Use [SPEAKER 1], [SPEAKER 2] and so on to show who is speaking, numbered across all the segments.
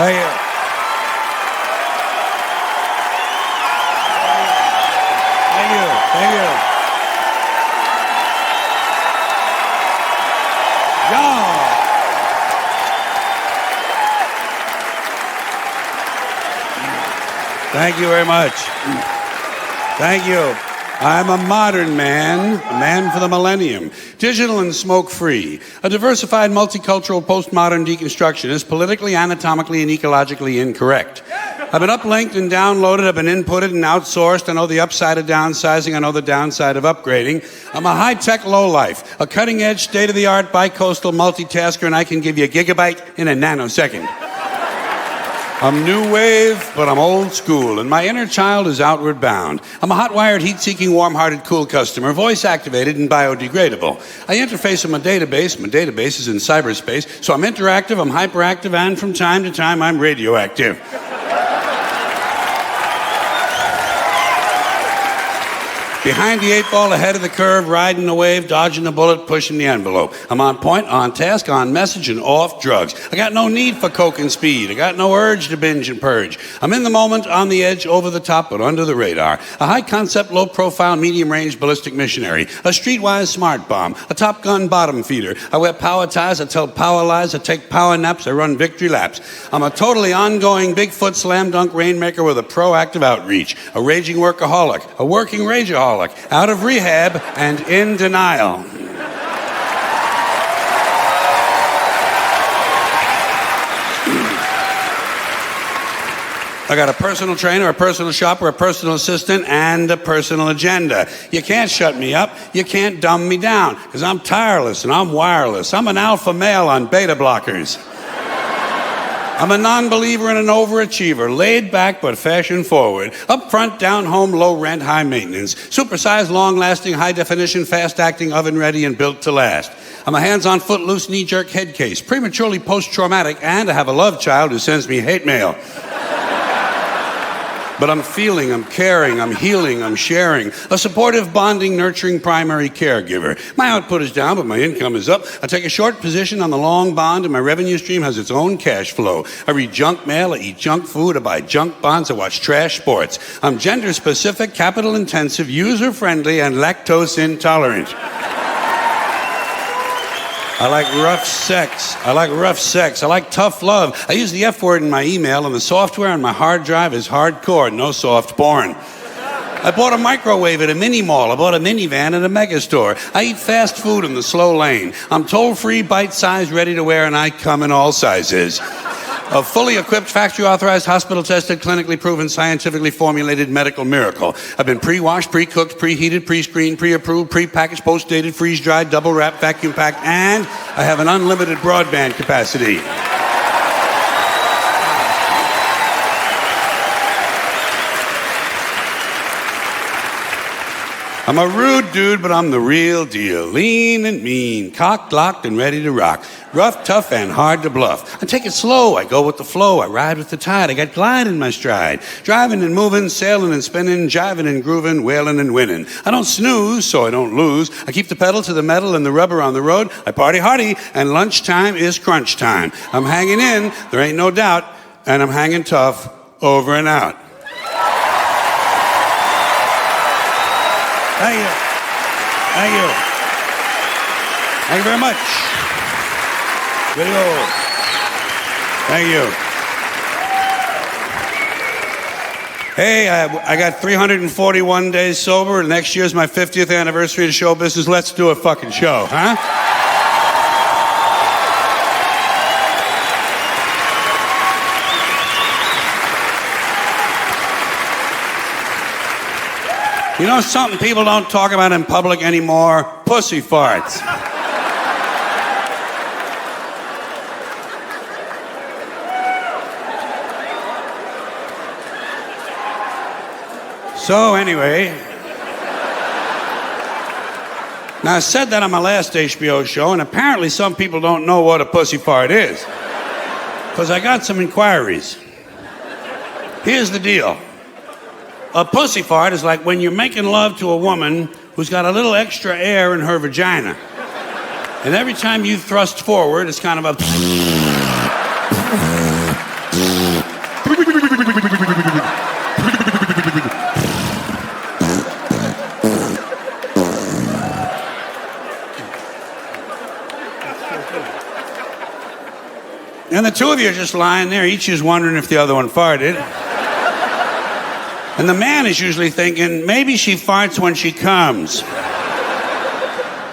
[SPEAKER 1] Thank you. Thank you. Thank you. Yeah. Thank you very much. Thank you. I'm a modern man, a man for the millennium, digital and smoke-free, a diversified, multicultural, postmodern deconstructionist, politically, anatomically, and ecologically incorrect. I've been uplinked and downloaded, I've been inputted and outsourced. I know the upside of downsizing, I know the downside of upgrading. I'm a high-tech lowlife, a cutting-edge, state-of-the-art, bi-coastal multitasker, and I can give you a gigabyte in a nanosecond. I'm new wave, but I'm old school, and my inner child is outward bound. I'm a hot-wired, heat-seeking, warm-hearted, cool customer, voice-activated and biodegradable. I interface with my database. My database is in cyberspace, so I'm interactive, I'm hyperactive, and from time to time, I'm radioactive. Behind the eight ball, ahead of the curve, riding the wave, dodging the bullet, pushing the envelope. I'm on point, on task, on message, and off drugs. I got no need for coke and speed. I got no urge to binge and purge. I'm in the moment, on the edge, over the top, but under the radar. A high-concept, low-profile, medium-range ballistic missionary. A streetwise smart bomb. A Top Gun bottom feeder. I wear power ties, I tell power lies, I take power naps, I run victory laps. I'm a totally ongoing Bigfoot slam dunk rainmaker with a proactive outreach. A raging workaholic. A working rageaholic. Out of rehab and in denial. I got a personal trainer, a personal shopper, a personal assistant, and a personal agenda. You can't shut me up. You can't dumb me down, because I'm tireless and I'm wireless. I'm an alpha male on beta blockers. I'm a non-believer and an overachiever, laid back but fashion forward, up front, down home, low rent, high maintenance, supersized, long-lasting, high-definition, fast-acting, oven-ready, and built to last. I'm a hands-on, foot-loose, knee-jerk head case, prematurely post-traumatic, and I have a love child who sends me hate mail. But I'm feeling, I'm caring, I'm healing, I'm sharing. A supportive, bonding, nurturing primary caregiver. My output is down, but my income is up. I take a short position on the long bond, and my revenue stream has its own cash flow. I read junk mail, I eat junk food, I buy junk bonds, I watch trash sports. I'm gender-specific, capital-intensive, user-friendly, and lactose-intolerant. I like rough sex. I like tough love. I use the F word in my email, and the software on my hard drive is hardcore, no soft porn. I bought a microwave at a mini mall. I bought a minivan at a mega store. I eat fast food in the slow lane. I'm toll-free, bite-sized, ready to wear, and I come in all sizes. A fully equipped, factory-authorized, hospital-tested, clinically proven, scientifically formulated medical miracle. I've been pre-washed, pre-cooked, preheated, pre-screened, pre-approved, pre-packaged, post-dated, freeze-dried, double-wrapped, vacuum-packed, and I have an unlimited broadband capacity. I'm a rude dude, but I'm the real deal. Lean and mean, cocked, locked, and ready to rock. Rough, tough, and hard to bluff. I take it slow, I go with the flow, I ride with the tide, I got glide in my stride. Driving and moving, sailing and spinning, jiving and grooving, wailing and winning. I don't snooze, so I don't lose. I keep the pedal to the metal and the rubber on the road. I party hardy, and lunchtime is crunch time. I'm hanging in, there ain't no doubt, and I'm hanging tough, over and out. Thank you. Thank you. Thank you very much. Way to go. Thank you. Hey, I got 341 days sober. Next year's my 50th anniversary of show business. Let's do a fucking show, huh? You know something people don't talk about in public anymore? Pussy farts. So anyway, now I said that on my last HBO show, and apparently some people don't know what a pussy fart is. Because I got some inquiries. Here's the deal. A pussy fart is like when you're making love to a woman who's got a little extra air in her vagina. And every time you thrust forward, it's kind of a... And the two of you are just lying there, each is wondering if the other one farted. And the man is usually thinking, maybe she farts when she comes.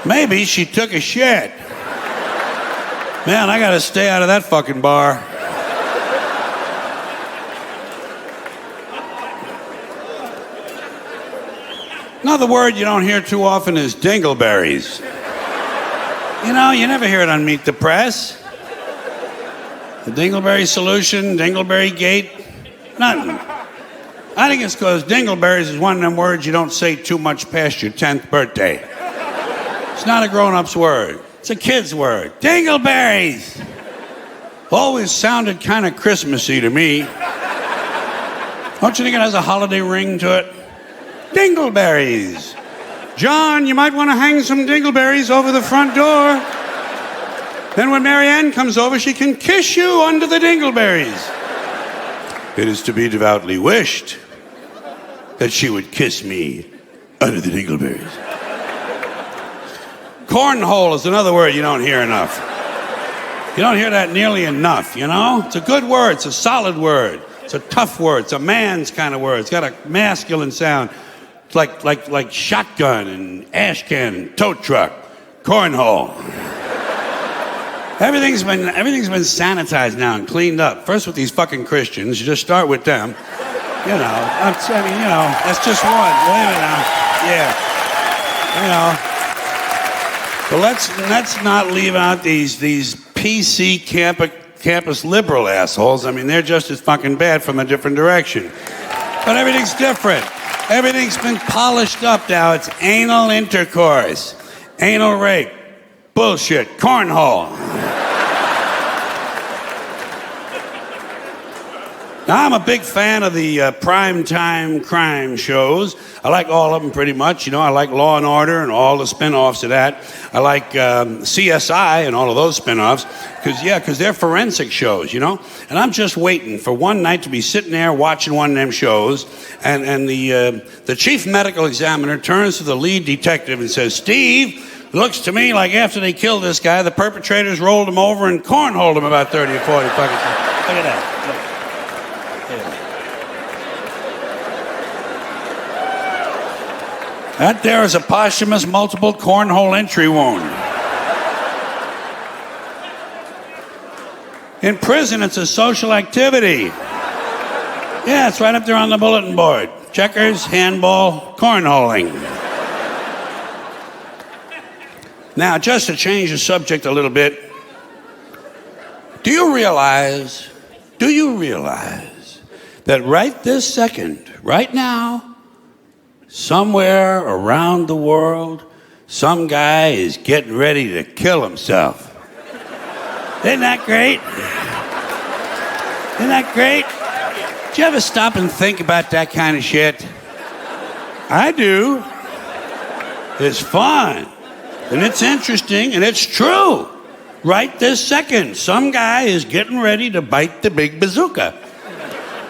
[SPEAKER 1] Maybe she took a shit. Man, I gotta stay out of that fucking bar. Another word you don't hear too often is dingleberries. You know, you never hear it on Meet the Press. The dingleberry solution, dingleberry gate, nothing. I think it's because dingleberries is one of them words you don't say too much past your 10th birthday. It's not a grown-up's word. It's a kid's word. Dingleberries! Always sounded kind of Christmassy to me. Don't you think it has a holiday ring to it? Dingleberries. John, you might want to hang some dingleberries over the front door. Then when Mary Ann comes over, she can kiss you under the dingleberries. It is to be devoutly wished that she would kiss me under the dingleberries. Cornhole is another word you don't hear enough. You don't hear that nearly enough, you know? It's a good word. It's a solid word. It's a tough word. It's a man's kind of word. It's got a masculine sound. It's like shotgun and ash can and tow truck. Cornhole. Everything's been sanitized now and cleaned up. First with these fucking Christians. You just start with them. You know, that's just one. Wait a minute now. Yeah. You know. But let's not leave out these PC campus liberal assholes. I mean, they're just as fucking bad from a different direction. But everything's different. Everything's been polished up now. It's anal intercourse, anal rape, bullshit, cornhole. Now, I'm a big fan of the primetime crime shows. I like all of them pretty much. You know, I like Law and Order and all the spin-offs of that. I like CSI and all of those spin-offs because they're forensic shows, you know. And I'm just waiting for one night to be sitting there watching one of them shows, and the chief medical examiner turns to the lead detective and says, "Steve, looks to me like after they killed this guy, the perpetrators rolled him over and cornholed him about 30 or 40 fucking times." Look at that. Look. That there is a posthumous multiple cornhole entry wound. In prison, it's a social activity. Yeah, it's right up there on the bulletin board. Checkers, handball, cornholing. Now, just to change the subject a little bit, do you realize that right this second, right now, somewhere around the world, some guy is getting ready to kill himself? Isn't that great? Isn't that great? Do you ever stop and think about that kind of shit? I do. It's fun. And it's interesting, and it's true. Right this second, some guy is getting ready to bite the big bazooka.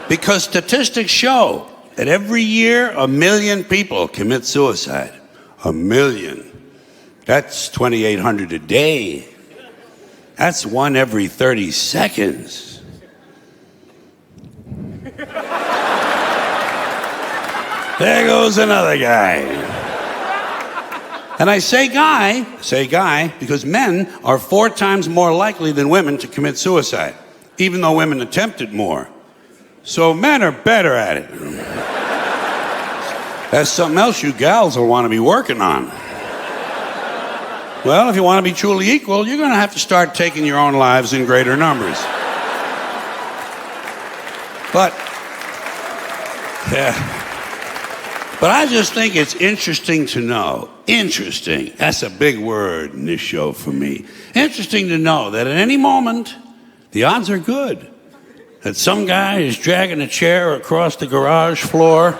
[SPEAKER 1] Because statistics show that every year, 1 million people commit suicide. 1 million. That's 2,800 a day. That's one every 30 seconds. There goes another guy. And I say guy, because men are 4 times more likely than women to commit suicide, even though women attempt it more. So men are better at it. That's something else you gals will want to be working on. Well, if you want to be truly equal, you're going to have to start taking your own lives in greater numbers. But I just think it's interesting to know. Interesting. That's a big word in this show for me. Interesting to know that at any moment, the odds are good that some guy is dragging a chair across the garage floor,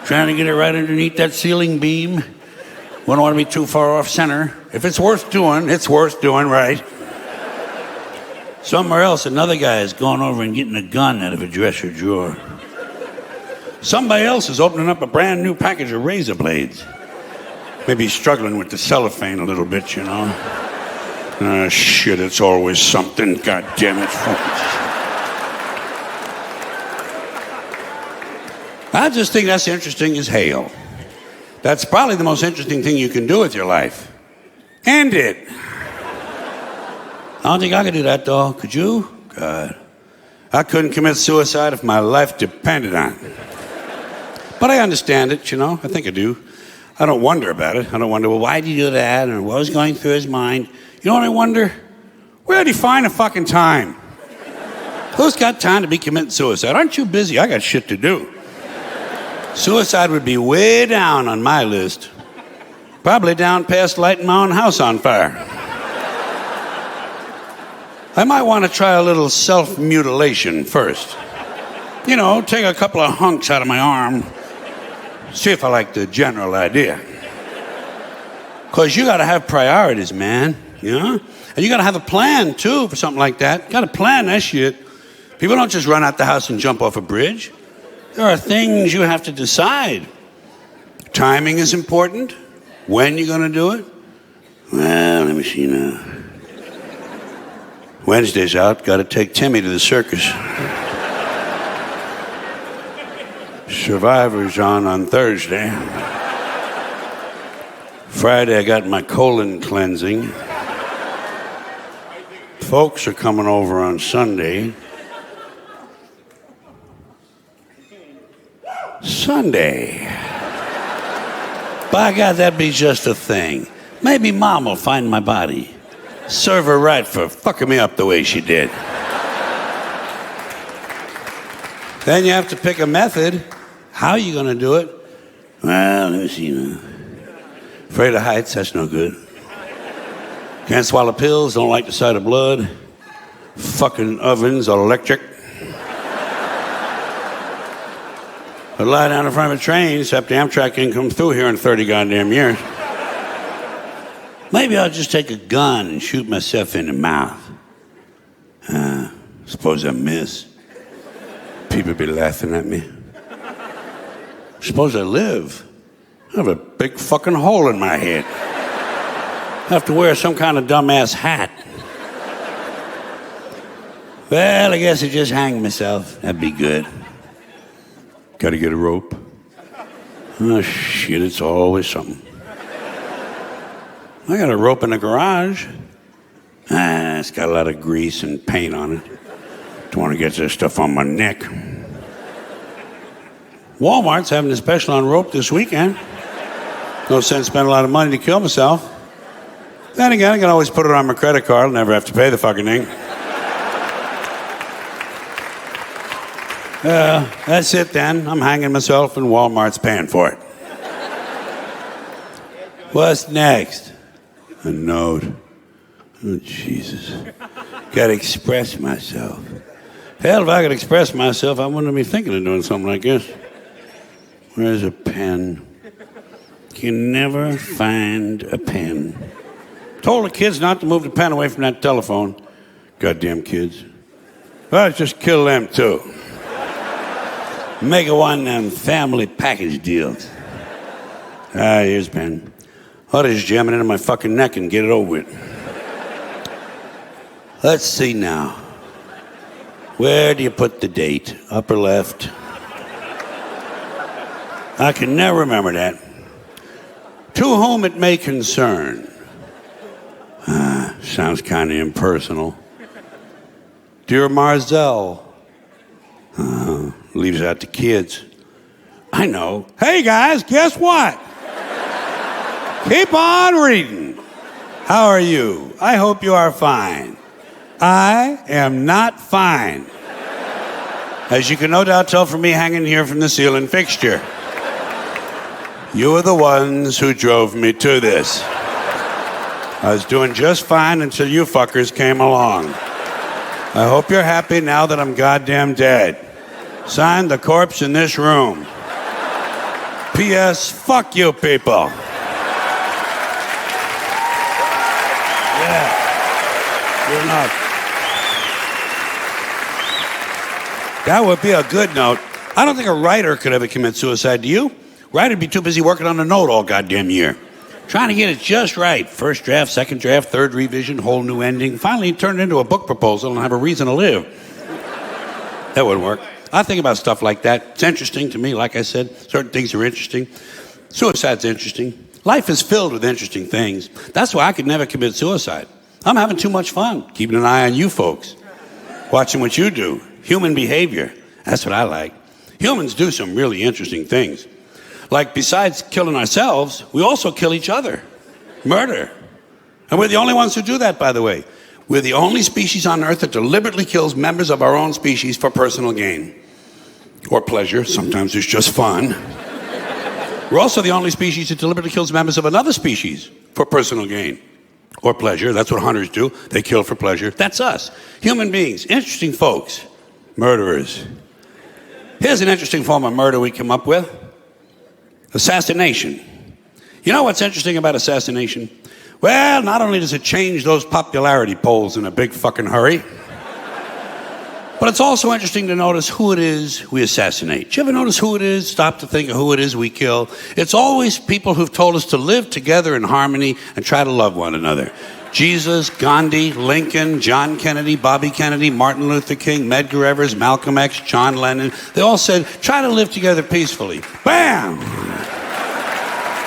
[SPEAKER 1] trying to get it right underneath that ceiling beam. Wouldn't want to be too far off center. If it's worth doing, it's worth doing right. Somewhere else, another guy is going over and getting a gun out of a dresser drawer. Somebody else is opening up a brand new package of razor blades. Maybe he's struggling with the cellophane a little bit, you know. Shit, it's always something. God damn it. I just think that's interesting as hell. That's probably the most interesting thing you can do with your life. End it. I don't think I could do that, though. Could you? God. I couldn't commit suicide if my life depended on it. But I understand it, you know. I think I do. I don't wonder about it. I don't wonder, well, why did he do that? Or what was going through his mind? You know what I wonder? Where did he find the fucking time? Who's got time to be committing suicide? Aren't you busy? I got shit to do. Suicide would be way down on my list. Probably down past lighting my own house on fire. I might want to try a little self-mutilation first. You know, take a couple of hunks out of my arm. See if I like the general idea. Because you got to have priorities, man. You know? And you got to have a plan, too, for something like that. You got to plan that shit. People don't just run out the house and jump off a bridge. There are things you have to decide. Timing is important. When you're going to do it? Well, let me see now. Wednesday's out. Got to take Timmy to the circus. Survivor's on Thursday. Friday, I got my colon cleansing. Folks are coming over on Sunday. Sunday. By God, that'd be just a thing. Maybe Mom will find my body. Serve her right for fucking me up the way she did. Then you have to pick a method. How are you going to do it? Well, let me see now. Afraid of heights, that's no good. Can't swallow pills, don't like the sight of blood. Fucking ovens are electric. I lie down in front of a train, except the Amtrak ain't come through here in 30 goddamn years. Maybe I'll just take a gun and shoot myself in the mouth. Suppose I miss. People be laughing at me. Suppose I live. I have a big fucking hole in my head. I have to wear some kind of dumbass hat. Well, I guess I just hang myself. That'd be good. Gotta get a rope. Oh, shit, it's always something. I got a rope in the garage. It's got a lot of grease and paint on it. Don't want to get this stuff on my neck. Walmart's having a special on rope this weekend. No sense spending a lot of money to kill myself. Then again, I can always put it on my credit card. I'll never have to pay the fucking thing. That's it then. I'm hanging myself and Walmart's paying for it. What's next? A note. Oh, Jesus. Gotta express myself. Hell, if I could express myself, I wouldn't be thinking of doing something like this. Where's a pen? Can never find a pen. Told the kids not to move the pen away from that telephone. Goddamn kids. Well, let's just kill them too. Make it one of them family package deals. Here's a pen. I'll just jam it into my fucking neck and get it over with. Let's see now. Where do you put the date? Upper left. I can never remember that. To whom it may concern. Sounds kind of impersonal. Dear Marzell. Leaves out the kids. I know. Hey guys, guess what? Keep on reading. How are you? I hope you are fine. I am not fine. As you can no doubt tell from me hanging here from the ceiling fixture. You are the ones who drove me to this. I was doing just fine until you fuckers came along. I hope you're happy now that I'm goddamn dead. Signed, the corpse in this room. P.S. Fuck you people. Yeah. Good enough. That would be a good note. I don't think a writer could ever commit suicide, do you? Writer'd be too busy working on a note all goddamn year. Trying to get it just right. First draft, second draft, third revision, whole new ending. Finally, it turned into a book proposal and have a reason to live. That wouldn't work. I think about stuff like that. It's interesting to me, like I said. Certain things are interesting. Suicide's interesting. Life is filled with interesting things. That's why I could never commit suicide. I'm having too much fun, keeping an eye on you folks. Watching what you do. Human behavior. That's what I like. Humans do some really interesting things. Like, besides killing ourselves, we also kill each other. Murder. And we're the only ones who do that, by the way. We're the only species on Earth that deliberately kills members of our own species for personal gain. Or pleasure. Sometimes it's just fun. We're also the only species that deliberately kills members of another species for personal gain. Or pleasure. That's what hunters do. They kill for pleasure. That's us. Human beings. Interesting folks. Murderers. Here's an interesting form of murder we come up with. Assassination. You know what's interesting about assassination? Well, not only does it change those popularity polls in a big fucking hurry, but it's also interesting to notice who it is we assassinate. Do you ever notice who it is? Stop to think of who it is we kill. It's always people who've told us to live together in harmony and try to love one another. Jesus, Gandhi, Lincoln, John Kennedy, Bobby Kennedy, Martin Luther King, Medgar Evers, Malcolm X, John Lennon. They all said, try to live together peacefully. Bam!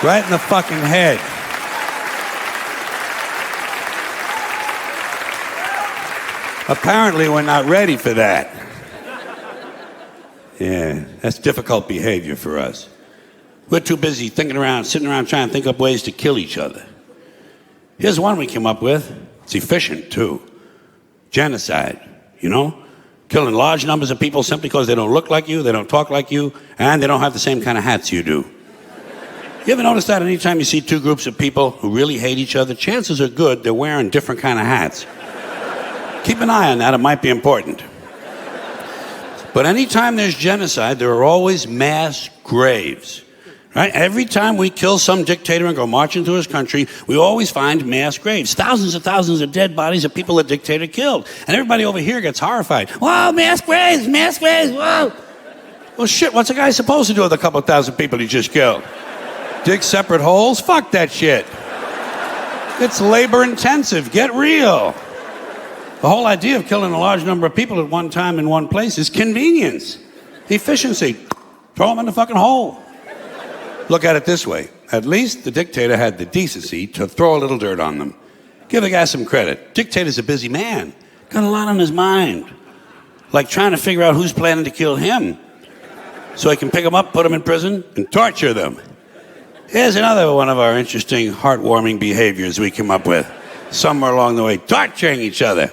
[SPEAKER 1] Right in the fucking head. Apparently, we're not ready for that. Yeah, that's difficult behavior for us. We're too busy sitting around trying to think up ways to kill each other. Here's one we came up with. It's efficient, too. Genocide, you know? Killing large numbers of people simply because they don't look like you, they don't talk like you, and they don't have the same kind of hats you do. You ever notice that anytime you see two groups of people who really hate each other, chances are good they're wearing different kind of hats. Keep an eye on that, it might be important. But anytime there's genocide, there are always mass graves. Right? Every time we kill some dictator and go march into his country, we always find mass graves. Thousands and thousands of dead bodies of people the dictator killed. And everybody over here gets horrified. Whoa, mass graves, whoa. Well, shit, what's a guy supposed to do with a couple thousand people he just killed? Dig separate holes? Fuck that shit. It's labor intensive. Get real. The whole idea of killing a large number of people at one time in one place is convenience. Efficiency. Throw them in the fucking hole. Look at it this way. At least the dictator had the decency to throw a little dirt on them. Give the guy some credit. Dictator's a busy man. Got a lot on his mind. Like trying to figure out who's planning to kill him. So he can pick them up, put them in prison, and torture them. Here's another one of our interesting, heartwarming behaviors we come up with. Somewhere along the way, torturing each other.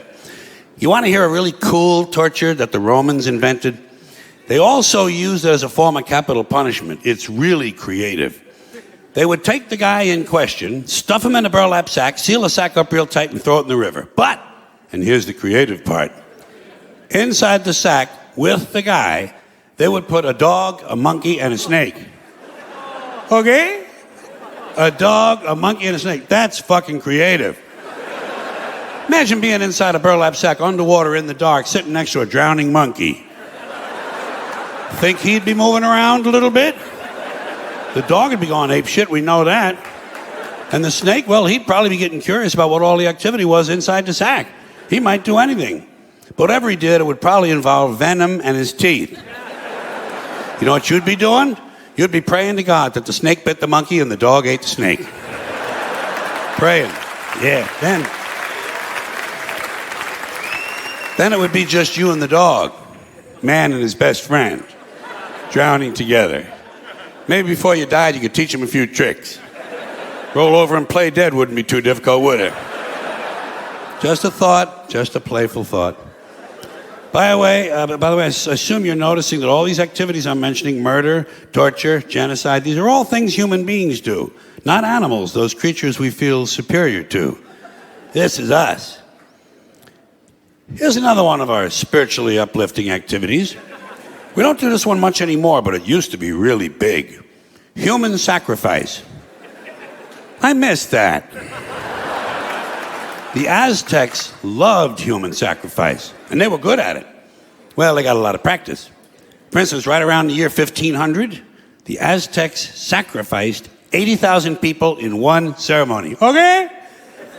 [SPEAKER 1] You want to hear a really cool torture that the Romans invented? They also used it as a form of capital punishment. It's really creative. They would take the guy in question, stuff him in a burlap sack, seal the sack up real tight, and throw it in the river. But, and here's the creative part, inside the sack with the guy, they would put a dog, a monkey, and a snake. Okay? A dog, a monkey, and a snake. That's fucking creative. Imagine being inside a burlap sack, underwater in the dark, sitting next to a drowning monkey. Think he'd be moving around a little bit? The dog would be going ape shit, we know that. And the snake, well, he'd probably be getting curious about what all the activity was inside the sack. He might do anything. But whatever he did, it would probably involve venom and his teeth. You know what you'd be doing? You'd be praying to God that the snake bit the monkey and the dog ate the snake. Praying. Yeah. Then it would be just you and the dog. Man and his best friend. Drowning together. Maybe before you died, you could teach him a few tricks. Roll over and play dead wouldn't be too difficult, would it? Just a thought, just a playful thought. By the way, I assume you're noticing that all these activities I'm mentioning, murder, torture, genocide, these are all things human beings do. Not animals, those creatures we feel superior to. This is us. Here's another one of our spiritually uplifting activities. We don't do this one much anymore, but it used to be really big. Human sacrifice. I miss that. The Aztecs loved human sacrifice, and they were good at it. Well, they got a lot of practice. For instance, right around the year 1500, the Aztecs sacrificed 80,000 people in one ceremony. Okay?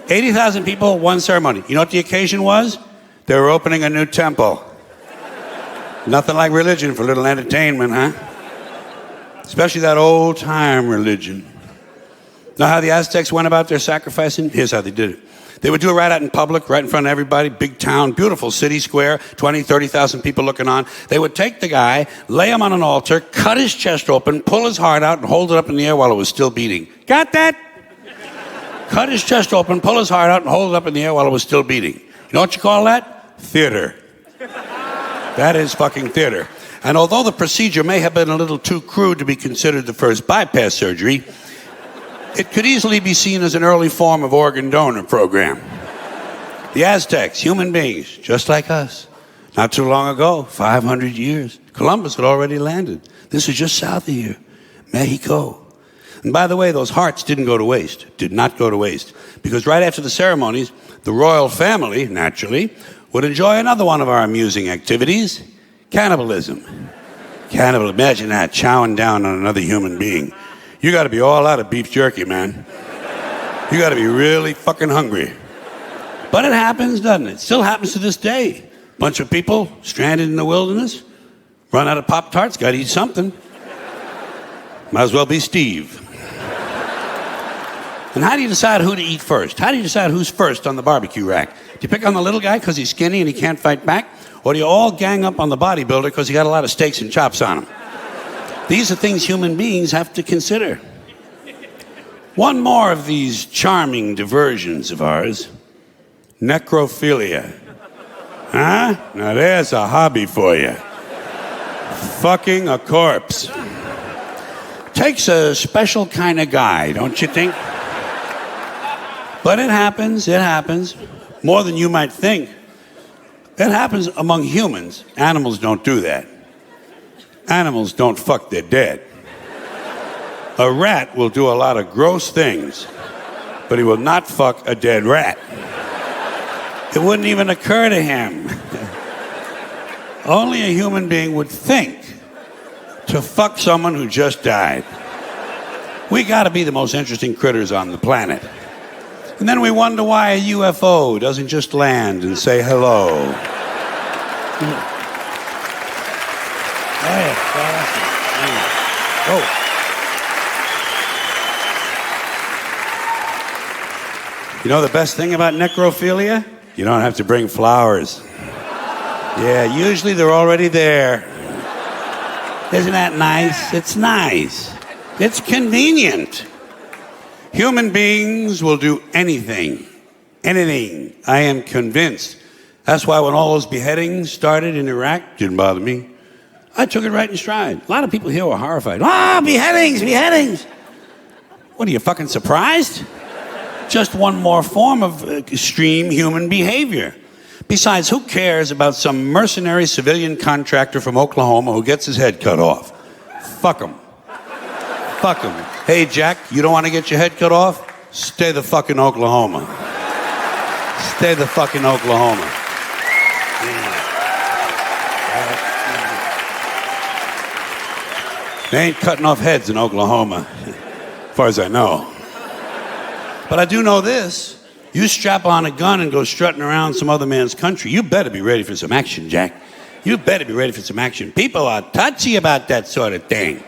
[SPEAKER 1] 80,000 people, one ceremony. You know what the occasion was? They were opening a new temple. Nothing like religion for a little entertainment, huh? Especially that old-time religion. Know how the Aztecs went about their sacrificing? Here's how they did it. They would do it right out in public, right in front of everybody, big town, beautiful city square, 20, 30,000 people looking on. They would take the guy, lay him on an altar, cut his chest open, pull his heart out, and hold it up in the air while it was still beating. Got that? Cut his chest open, pull his heart out, and hold it up in the air while it was still beating. You know what you call that? Theater. That is fucking theater. And although the procedure may have been a little too crude to be considered the first bypass surgery, it could easily be seen as an early form of organ donor program. The Aztecs, human beings, just like us. Not too long ago, 500 years, Columbus had already landed. This is just south of here, Mexico. And by the way, those hearts didn't go to waste, did not go to waste. Because right after the ceremonies, the royal family, naturally, would enjoy another one of our amusing activities, cannibalism. Imagine that, chowing down on another human being. You got to be all out of beef jerky, man. You got to be really fucking hungry. But it happens, doesn't it? It still happens to this day. Bunch of people stranded in the wilderness, run out of Pop-Tarts, got to eat something. Might as well be Steve. And how do you decide who to eat first? How do you decide who's first on the barbecue rack? Do you pick on the little guy because he's skinny and he can't fight back? Or do you all gang up on the bodybuilder because he got a lot of steaks and chops on him? These are things human beings have to consider. One more of these charming diversions of ours, necrophilia. Huh? Now there's a hobby for you. Fucking a corpse. Takes a special kind of guy, don't you think? But it happens. More than you might think. It happens among humans. Animals don't do that. Animals don't fuck their dead. A rat will do a lot of gross things, but he will not fuck a dead rat. It wouldn't even occur to him. Only a human being would think to fuck someone who just died. We gotta be the most interesting critters on the planet. And then we wonder why a UFO doesn't just land and say hello. You know the best thing about necrophilia? You don't have to bring flowers. Yeah, usually they're already there. Isn't that nice? It's nice. It's convenient. Human beings will do anything. Anything. I am convinced. That's why when all those beheadings started in Iraq, didn't bother me. I took it right in stride. A lot of people here were horrified. Ah, beheadings! What, are you fucking surprised? Just one more form of extreme human behavior. Besides, who cares about some mercenary civilian contractor from Oklahoma who gets his head cut off? Fuck him. Fuck him. Hey, Jack, you don't want to get your head cut off? Stay the fuck in Oklahoma. Stay the fuck in Oklahoma. They ain't cutting off heads in Oklahoma, as far as I know. But I do know this. You strap on a gun and go strutting around some other man's country, you better be ready for some action, Jack. You better be ready for some action. People are touchy about that sort of thing.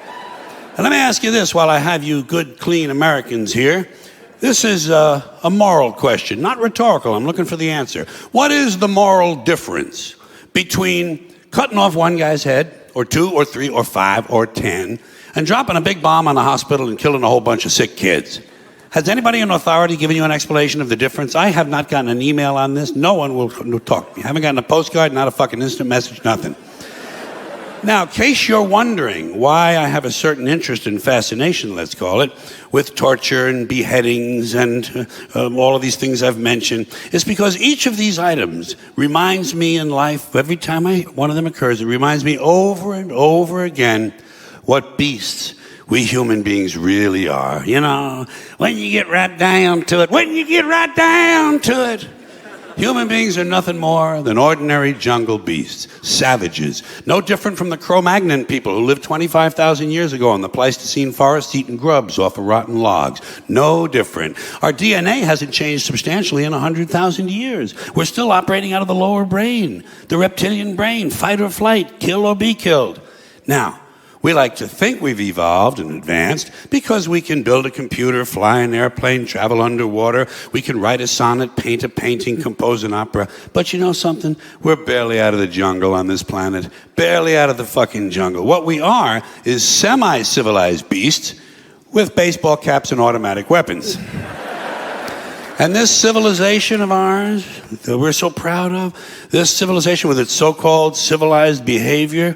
[SPEAKER 1] And let me ask you this while I have you good, clean Americans here. This is a moral question, not rhetorical. I'm looking for the answer. What is the moral difference between cutting off one guy's head, or 2, or 3, or 5, or 10, and dropping a big bomb on a hospital and killing a whole bunch of sick kids? Has anybody in authority given you an explanation of the difference? I have not gotten an email on this. No one will talk to me. I haven't gotten a postcard, not a fucking instant message, nothing. Now, in case you're wondering why I have a certain interest and fascination, let's call it, with torture and beheadings and all of these things I've mentioned, it's because each of these items reminds me in life, every time one of them occurs, it reminds me over and over again what beasts we human beings really are. You know, when you get right down to it, Human beings are nothing more than ordinary jungle beasts, savages, no different from the Cro-Magnon people who lived 25,000 years ago in the Pleistocene forest eating grubs off of rotten logs. No different. Our DNA hasn't changed substantially in 100,000 years. We're still operating out of the lower brain, the reptilian brain, fight or flight, kill or be killed. Now, we like to think we've evolved and advanced because we can build a computer, fly an airplane, travel underwater. We can write a sonnet, paint a painting, compose an opera. But you know something? We're barely out of the jungle on this planet. Barely out of the fucking jungle. What we are is semi-civilized beasts with baseball caps and automatic weapons. And this civilization of ours that we're so proud of, this civilization with its so-called civilized behavior,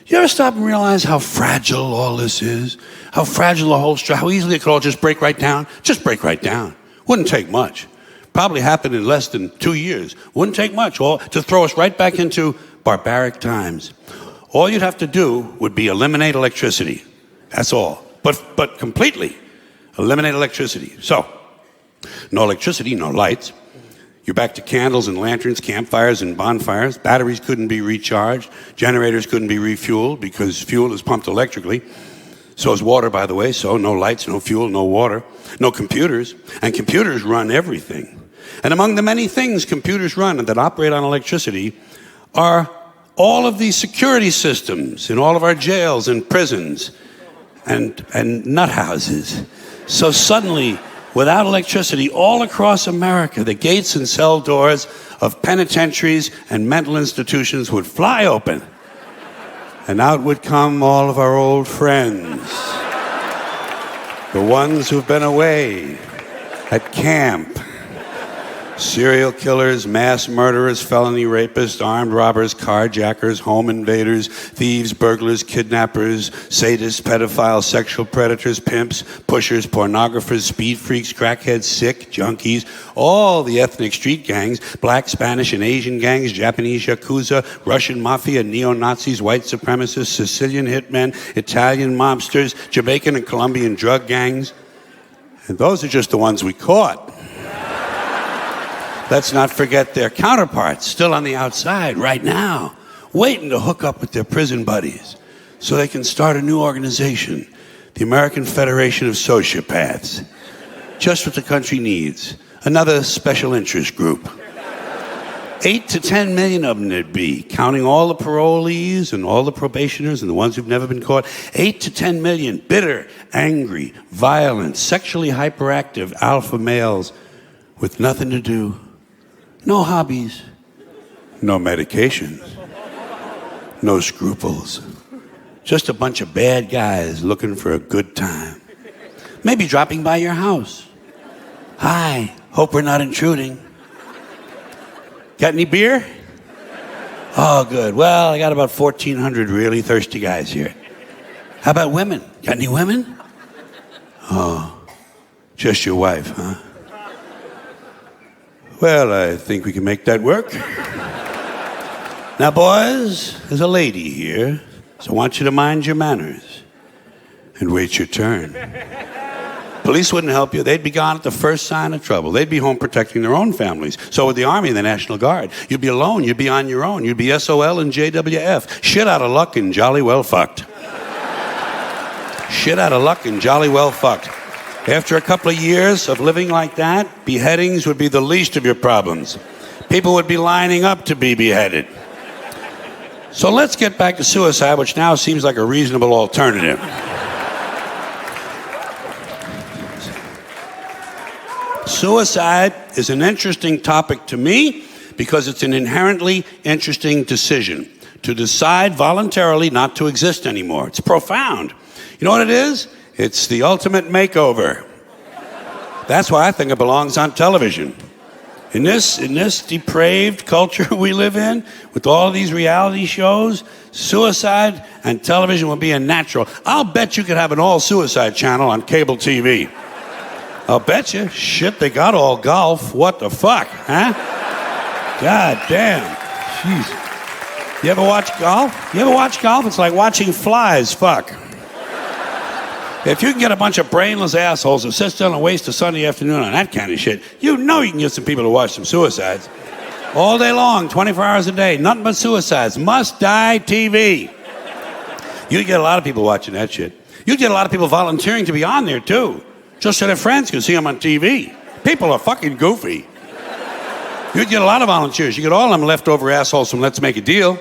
[SPEAKER 1] you ever stop and realize how fragile all this is? How fragile the whole structure, how easily it could all just break right down? Just break right down. Wouldn't take much. Probably happen in less than 2 years. Wouldn't take much to throw us right back into barbaric times. All you'd have to do would be eliminate electricity. That's all. But completely eliminate electricity. So, no electricity, no lights. You're back to candles and lanterns, campfires and bonfires. Batteries couldn't be recharged. Generators couldn't be refueled because fuel is pumped electrically. So is water, by the way. So no lights, no fuel, no water. No computers. And computers run everything. And among the many things computers run and that operate on electricity are all of these security systems in all of our jails and prisons and nut houses. So suddenly, without electricity, all across America, the gates and cell doors of penitentiaries and mental institutions would fly open. And out would come all of our old friends. The ones who've been away at camp. Serial killers, mass murderers, felony rapists, armed robbers, carjackers, home invaders, thieves, burglars, kidnappers, sadists, pedophiles, sexual predators, pimps, pushers, pornographers, speed freaks, crackheads, sick, junkies, all the ethnic street gangs, black, Spanish, and Asian gangs, Japanese yakuza, Russian mafia, neo-Nazis, white supremacists, Sicilian hitmen, Italian mobsters, Jamaican and Colombian drug gangs. And those are just the ones we caught. Let's not forget their counterparts, still on the outside right now, waiting to hook up with their prison buddies so they can start a new organization, the American Federation of Sociopaths. Just what the country needs, another special interest group. 8 to 10 million of them there'd be, counting all the parolees and all the probationers and the ones who've never been caught. 8 to 10 million bitter, angry, violent, sexually hyperactive alpha males with nothing to do. No hobbies, no medications, no scruples. Just a bunch of bad guys looking for a good time. Maybe dropping by your house. Hi, hope we're not intruding. Got any beer? Oh, good. Well, I got about 1,400 really thirsty guys here. How about women? Got any women? Oh, just your wife, huh? Well, I think we can make that work. Now, boys, there's a lady here, so I want you to mind your manners and wait your turn. Police wouldn't help you. They'd be gone at the first sign of trouble. They'd be home protecting their own families. So would the Army and the National Guard. You'd be alone. You'd be on your own. You'd be SOL and JWF. Shit out of luck and jolly well fucked. Shit out of luck and jolly well fucked. After a couple of years of living like that, beheadings would be the least of your problems. People would be lining up to be beheaded. So let's get back to suicide, which now seems like a reasonable alternative. Suicide is an interesting topic to me because it's an inherently interesting decision. To decide voluntarily not to exist anymore. It's profound. You know what it is? It's the ultimate makeover. That's why I think it belongs on television. In this depraved culture we live in, with all these reality shows, suicide and television will be a natural. I'll bet you could have an all-suicide channel on cable TV. I'll bet you. Shit, they got all golf. What the fuck, huh? God damn. Jeez. You ever watch golf? You ever watch golf? It's like watching flies fuck. If you can get a bunch of brainless assholes to sit still and waste a Sunday afternoon on that kind of shit, you know you can get some people to watch some suicides. All day long, 24 hours a day, nothing but suicides. Must die TV. You'd get a lot of people watching that shit. You'd get a lot of people volunteering to be on there, too. Just so their friends can see them on TV. People are fucking goofy. You'd get a lot of volunteers. You get all of them leftover assholes from Let's Make a Deal.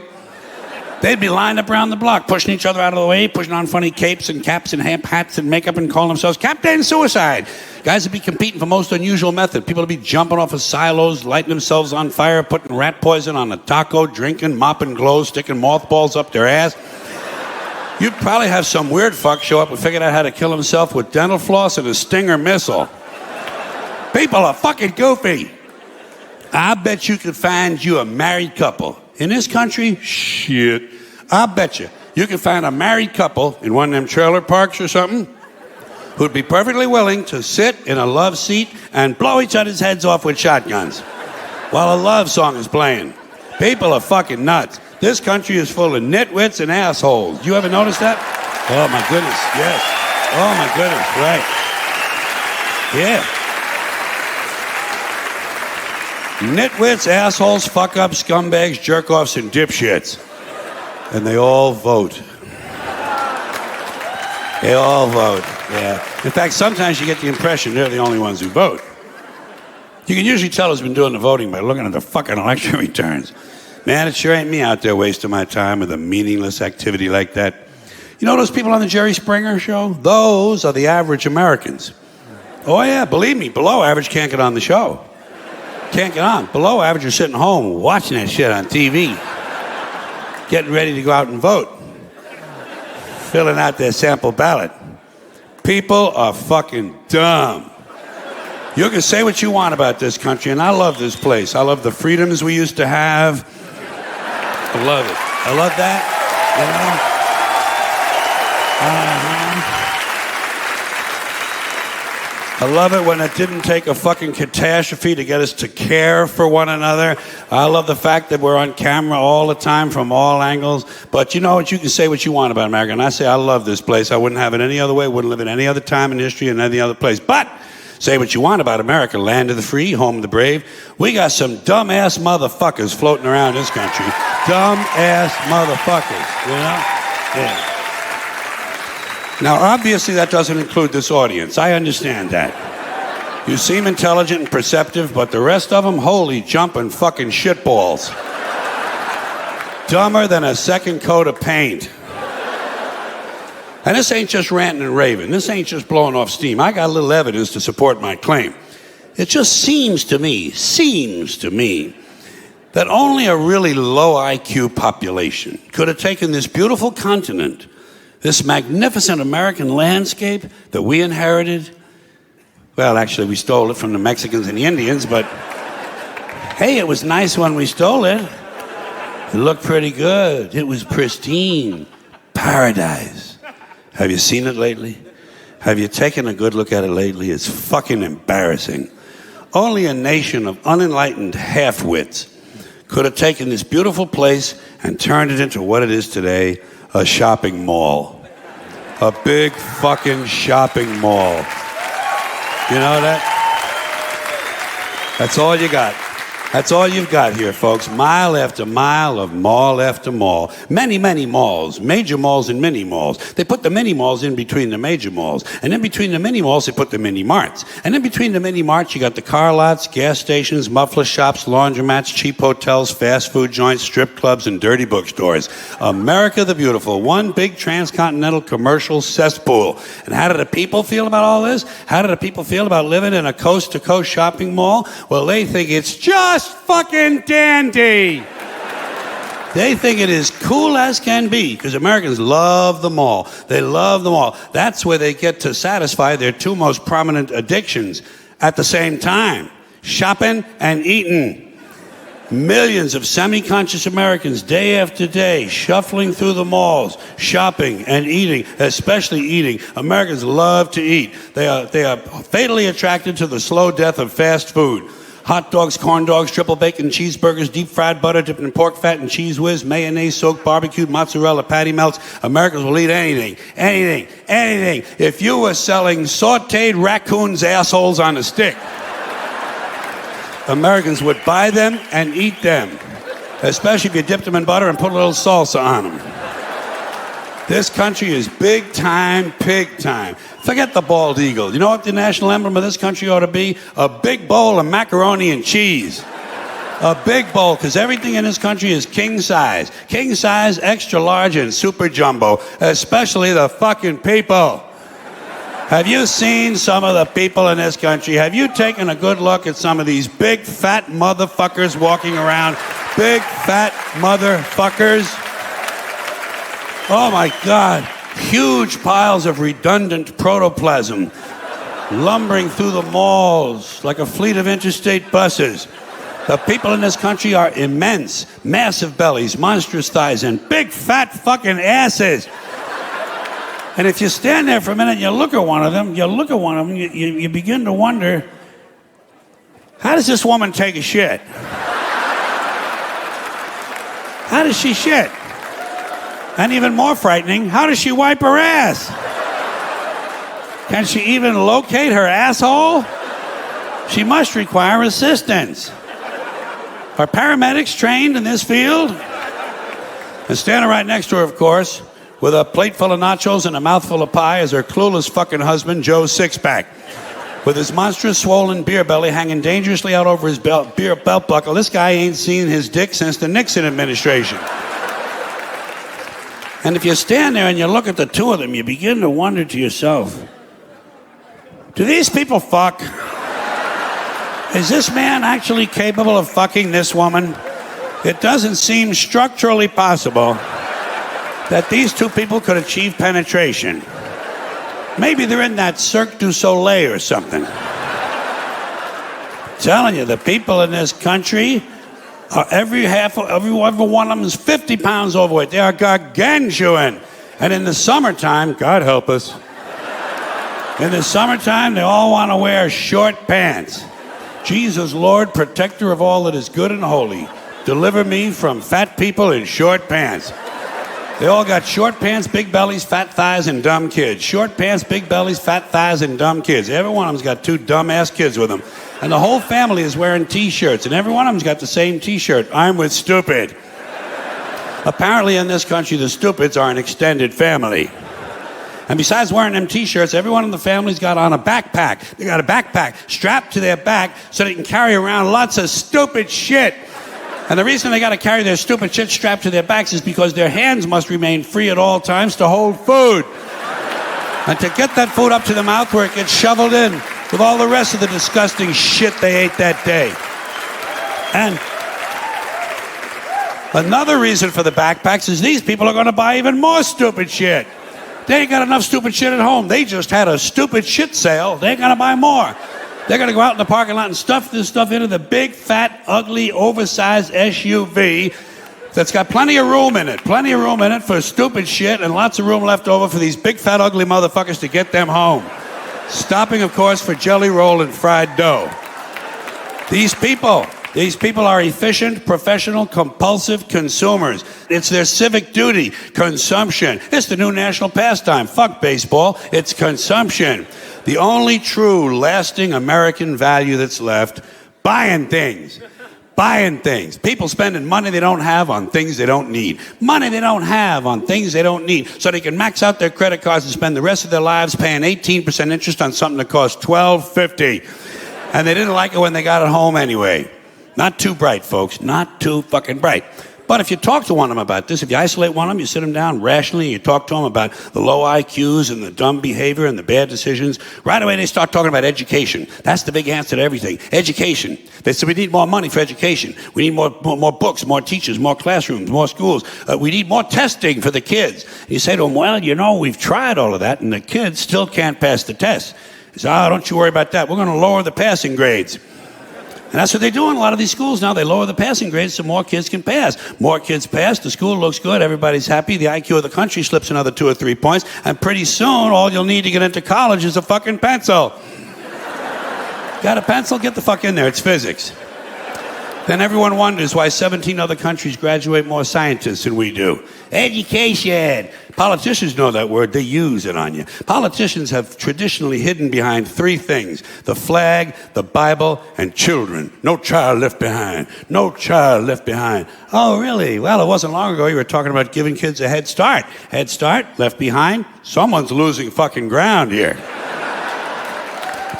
[SPEAKER 1] They'd be lined up around the block, pushing each other out of the way, pushing on funny capes and caps and hats and makeup and calling themselves Captain Suicide. Guys would be competing for most unusual method. People would be jumping off of silos, lighting themselves on fire, putting rat poison on a taco, drinking, mopping glow, sticking mothballs up their ass. You'd probably have some weird fuck show up and figure out how to kill himself with dental floss and a Stinger missile. People are fucking goofy. I bet you could find you a married couple. In this country, shit, I bet you could find a married couple in one of them trailer parks or something who'd be perfectly willing to sit in a love seat and blow each other's heads off with shotguns while a love song is playing. People are fucking nuts. This country is full of nitwits and assholes. You ever notice that? Oh, my goodness, yes. Oh, my goodness, right. Yeah. Nitwits, assholes, fuck-ups, scumbags, jerk-offs, and dipshits. And they all vote. They all vote, yeah. In fact, sometimes you get the impression they're the only ones who vote. You can usually tell who's been doing the voting by looking at the fucking election returns. Man, it sure ain't me out there wasting my time with a meaningless activity like that. You know those people on the Jerry Springer show? Those are the average Americans. Oh, yeah, believe me, below average can't get on the show. Can't get on. Below average are sitting home watching that shit on TV. Getting ready to go out and vote. Filling out their sample ballot. People are fucking dumb. You can say what you want about this country, and I love this place. I love the freedoms we used to have. I love it. I love that, I love it when it didn't take a fucking catastrophe to get us to care for one another. I love the fact that we're on camera all the time from all angles. But you know what? You can say what you want about America. And I say I love this place. I wouldn't have it any other way. Wouldn't live in any other time in history in any other place. But say what you want about America. Land of the free, home of the brave. We got some dumb-ass motherfuckers floating around this country. Dumb-ass motherfuckers, you know? Yeah. Now, obviously, that doesn't include this audience. I understand that. You seem intelligent and perceptive, but the rest of them, holy jumping fucking shitballs. Dumber than a second coat of paint. And this ain't just ranting and raving. This ain't just blowing off steam. I got a little evidence to support my claim. It just seems to me, that only a really low IQ population could have taken this beautiful continent, this magnificent American landscape that we inherited. Well, actually, we stole it from the Mexicans and the Indians, but hey, it was nice when we stole it. It looked pretty good. It was pristine. Paradise. Have you seen it lately? Have you taken a good look at it lately? It's fucking embarrassing. Only a nation of unenlightened half-wits could have taken this beautiful place and turned it into what it is today, a shopping mall. A big fucking shopping mall. You know that? That's all you got. That's all you've got here, folks. Mile after mile of mall after mall. Many, many malls. Major malls and mini malls. They put the mini malls in between the major malls. And in between the mini malls, they put the mini marts. And in between the mini marts, you got the car lots, gas stations, muffler shops, laundromats, cheap hotels, fast food joints, strip clubs, and dirty bookstores. America the Beautiful. One big transcontinental commercial cesspool. And how do the people feel about all this? How do the people feel about living in a coast-to-coast shopping mall? Well, they think it's just fucking dandy. They think it is cool as can be because Americans love the mall. They love the mall. That's where they get to satisfy their two most prominent addictions at the same time: shopping and eating. Millions of semi-conscious Americans, day after day, shuffling through the malls, shopping and eating, especially eating. Americans love to eat. They are fatally attracted to the slow death of fast food. Hot dogs, corn dogs, triple bacon cheeseburgers, deep fried butter dipped in pork fat and cheese whiz, mayonnaise soaked barbecued mozzarella patty melts. Americans will eat anything. If you were selling sauteed raccoons' assholes on a stick, Americans would buy them and eat them, especially if you dipped them in butter and put a little salsa on them. This country is big time, pig time. Forget the bald eagle. You know what the national emblem of this country ought to be? A big bowl of macaroni and cheese. A big bowl, because everything in this country is king size. King size, extra large, and super jumbo. Especially the fucking people. Have you seen some of the people in this country? Have you taken a good look at some of these big fat motherfuckers walking around? Big fat motherfuckers. Oh my God. Huge piles of redundant protoplasm lumbering through the malls like a fleet of interstate buses. The people in this country are immense, massive bellies, monstrous thighs, and big fat fucking asses. And if you stand there for a minute and you look at one of them, you begin to wonder, how does this woman take a shit? How does she shit? And even more frightening, how does she wipe her ass? Can she even locate her asshole? She must require assistance. Are paramedics trained in this field? And standing right next to her, of course, with a plate full of nachos and a mouthful of pie is her clueless fucking husband, Joe Sixpack. With his monstrous swollen beer belly hanging dangerously out over his belt buckle, this guy ain't seen his dick since the Nixon administration. And if you stand there and you look at the two of them, you begin to wonder to yourself, do these people fuck? Is this man actually capable of fucking this woman? It doesn't seem structurally possible that these two people could achieve penetration. Maybe they're in that Cirque du Soleil or something. I'm telling you, the people in this country, every one of them is 50 pounds overweight. They are gargantuan. And in the summertime, God help us, in the summertime, they all want to wear short pants. Jesus, Lord, protector of all that is good and holy, deliver me from fat people in short pants. They all got short pants, big bellies, fat thighs, and dumb kids. Short pants, big bellies, fat thighs, and dumb kids. Every one of them's got two dumb-ass kids with them. And the whole family is wearing T-shirts, and every one of them's got the same T-shirt. I'm with stupid. Apparently in this country, the stupids are an extended family. And besides wearing them T-shirts, everyone in the family's got on a backpack. They got a backpack strapped to their back so they can carry around lots of stupid shit. And the reason they got to carry their stupid shit strapped to their backs is because their hands must remain free at all times to hold food. And to get that food up to the mouth where it gets shoveled in with all the rest of the disgusting shit they ate that day. And another reason for the backpacks is these people are going to buy even more stupid shit. They ain't got enough stupid shit at home. They just had a stupid shit sale. They ain't going to buy more. They're going to go out in the parking lot and stuff this stuff into the big, fat, ugly, oversized SUV that's got plenty of room in it. Plenty of room in it for stupid shit and lots of room left over for these big, fat, ugly motherfuckers to get them home. Stopping, of course, for jelly roll and fried dough. These people are efficient, professional, compulsive consumers. It's their civic duty. Consumption. It's the new national pastime. Fuck baseball. It's consumption. The only true, lasting American value that's left, buying things. Buying things. People spending money they don't have on things they don't need. Money they don't have on things they don't need. So they can max out their credit cards and spend the rest of their lives paying 18% interest on something that costs $12.50. And they didn't like it when they got it home anyway. Not too bright, folks. Not too fucking bright. But if you talk to one of them about this, if you isolate one of them, you sit them down rationally, and you talk to them about the low IQs and the dumb behavior and the bad decisions, right away they start talking about education. That's the big answer to everything. Education. They say we need more money for education. We need more books, more teachers, more classrooms, more schools. We need more testing for the kids. And you say to them, well, you know, we've tried all of that, and the kids still can't pass the test. He says, don't you worry about that. We're going to lower the passing grades. And that's what they do in a lot of these schools now. They lower the passing grades so more kids can pass. More kids pass, the school looks good, everybody's happy, the IQ of the country slips another 2 or 3 points, and pretty soon all you'll need to get into college is a fucking pencil. Got a pencil? Get the fuck in there, it's physics. Then everyone wonders why 17 other countries graduate more scientists than we do. Education. Politicians know that word. They use it on you. Politicians have traditionally hidden behind three things: the flag, the Bible, and children. No child left behind. No child left behind. Oh, really? Well, it wasn't long ago you were talking about giving kids a head start. Head start, left behind. Someone's losing fucking ground here.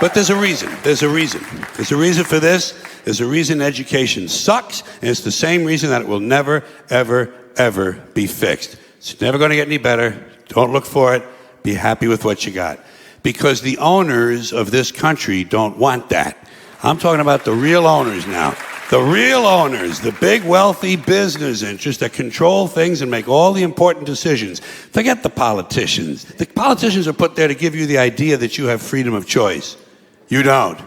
[SPEAKER 1] But there's a reason. There's a reason. There's a reason for this. There's a reason education sucks, and it's the same reason that it will never, ever, ever be fixed. It's never going to get any better. Don't look for it. Be happy with what you got. Because the owners of this country don't want that. I'm talking about the real owners now. The real owners, the big wealthy business interests that control things and make all the important decisions. Forget the politicians. The politicians are put there to give you the idea that you have freedom of choice. You don't.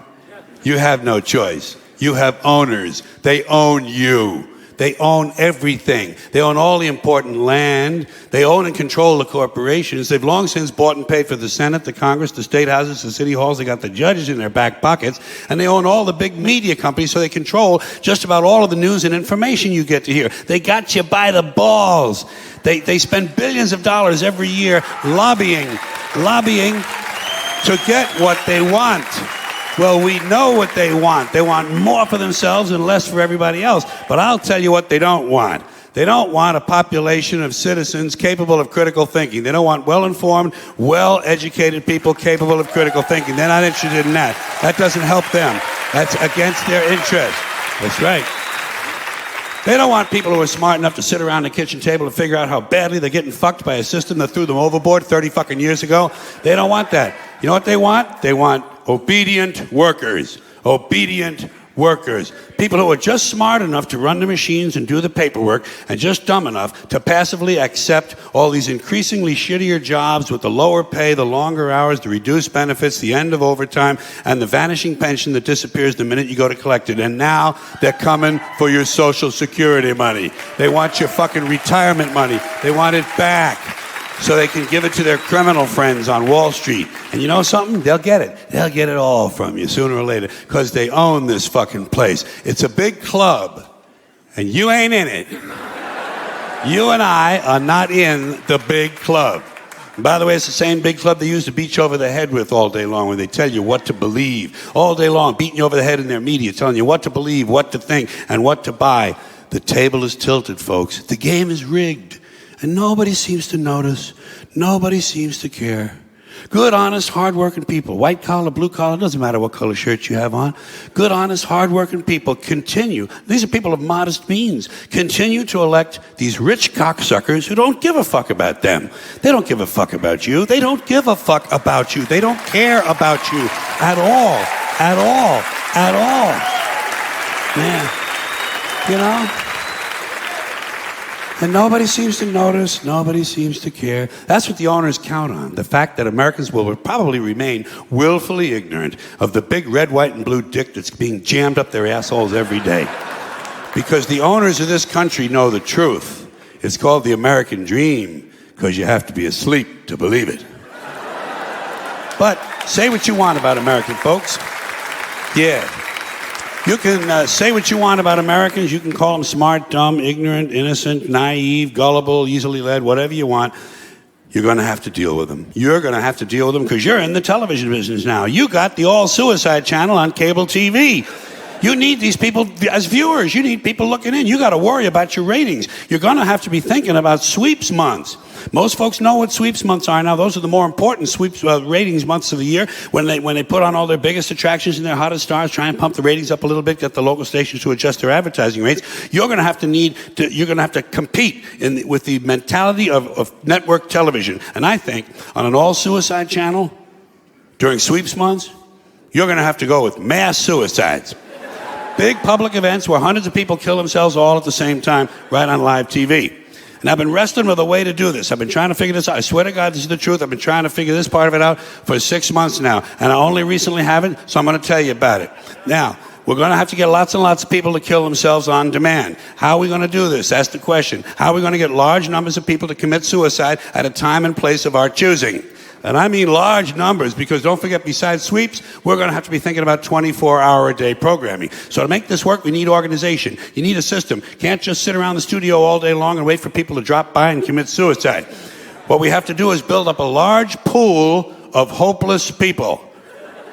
[SPEAKER 1] You have no choice. You have owners. They own you. They own everything. They own all the important land. They own and control the corporations. They've long since bought and paid for the Senate, the Congress, the state houses, the city halls. They got the judges in their back pockets. And they own all the big media companies, so they control just about all of the news and information you get to hear. They got you by the balls. They spend billions of dollars every year lobbying to get what they want. Well, we know what they want. They want more for themselves and less for everybody else. But I'll tell you what they don't want. They don't want a population of citizens capable of critical thinking. They don't want well-informed, well-educated people capable of critical thinking. They're not interested in that. That doesn't help them. That's against their interest. That's right. They don't want people who are smart enough to sit around the kitchen table and figure out how badly they're getting fucked by a system that threw them overboard 30 fucking years ago. They don't want that. You know what they want? They want obedient workers. Obedient workers. People who are just smart enough to run the machines and do the paperwork, and just dumb enough to passively accept all these increasingly shittier jobs with the lower pay, the longer hours, the reduced benefits, the end of overtime, and the vanishing pension that disappears the minute you go to collect it. And now they're coming for your Social Security money. They want your fucking retirement money. They want it back so they can give it to their criminal friends on Wall Street. And you know something? They'll get it. They'll get it all from you sooner or later, because they own this fucking place. It's a big club, and you ain't in it. You and I are not in the big club. And by the way, it's the same big club they used to beat you over the head with all day long, when they tell you what to believe. All day long, beating you over the head in their media, telling you what to believe, what to think, and what to buy. The table is tilted, folks. The game is rigged. And nobody seems to notice. Nobody seems to care. Good, honest, hard-working people, white collar, blue collar, doesn't matter what color shirt you have on. Good, honest, hard-working people continue. These are people of modest means. Continue to elect these rich cocksuckers who don't give a fuck about them. They don't give a fuck about you. They don't give a fuck about you. They don't care about you at all. At all. At all. Man, you know? And nobody seems to notice, nobody seems to care. That's what the owners count on, the fact that Americans will probably remain willfully ignorant of the big red, white, and blue dick that's being jammed up their assholes every day. Because the owners of this country know the truth. It's called the American dream, because you have to be asleep to believe it. But say what you want about American folks. Yeah. You can say what you want about Americans. You can call them smart, dumb, ignorant, innocent, naive, gullible, easily led, whatever you want. You're going to have to deal with them. You're going to have to deal with them because you're in the television business now. You got the all-suicide channel on cable TV. You need these people as viewers. You need people looking in. You got to worry about your ratings. You're going to have to be thinking about sweeps months. Most folks know what sweeps months are now. Those are the more important sweeps ratings months of the year, when they put on all their biggest attractions and their hottest stars, try and pump the ratings up a little bit, get the local stations to adjust their advertising rates. You're going to have to compete with the mentality of network television. And I think on an all-suicide channel during sweeps months, you're going to have to go with mass suicides. Big public events where hundreds of people kill themselves all at the same time, right on live TV. And I've been wrestling with a way to do this. I've been trying to figure this out. I swear to God, this is the truth. I've been trying to figure this part of it out for 6 months now. And I only recently haven't, so I'm going to tell you about it. Now, we're going to have to get lots and lots of people to kill themselves on demand. How are we going to do this? That's the question. How are we going to get large numbers of people to commit suicide at a time and place of our choosing? And I mean large numbers, because don't forget, besides sweeps, we're going to have to be thinking about 24-hour-a-day programming. So to make this work, we need organization. You need a system. Can't just sit around the studio all day long and wait for people to drop by and commit suicide. What we have to do is build up a large pool of hopeless people.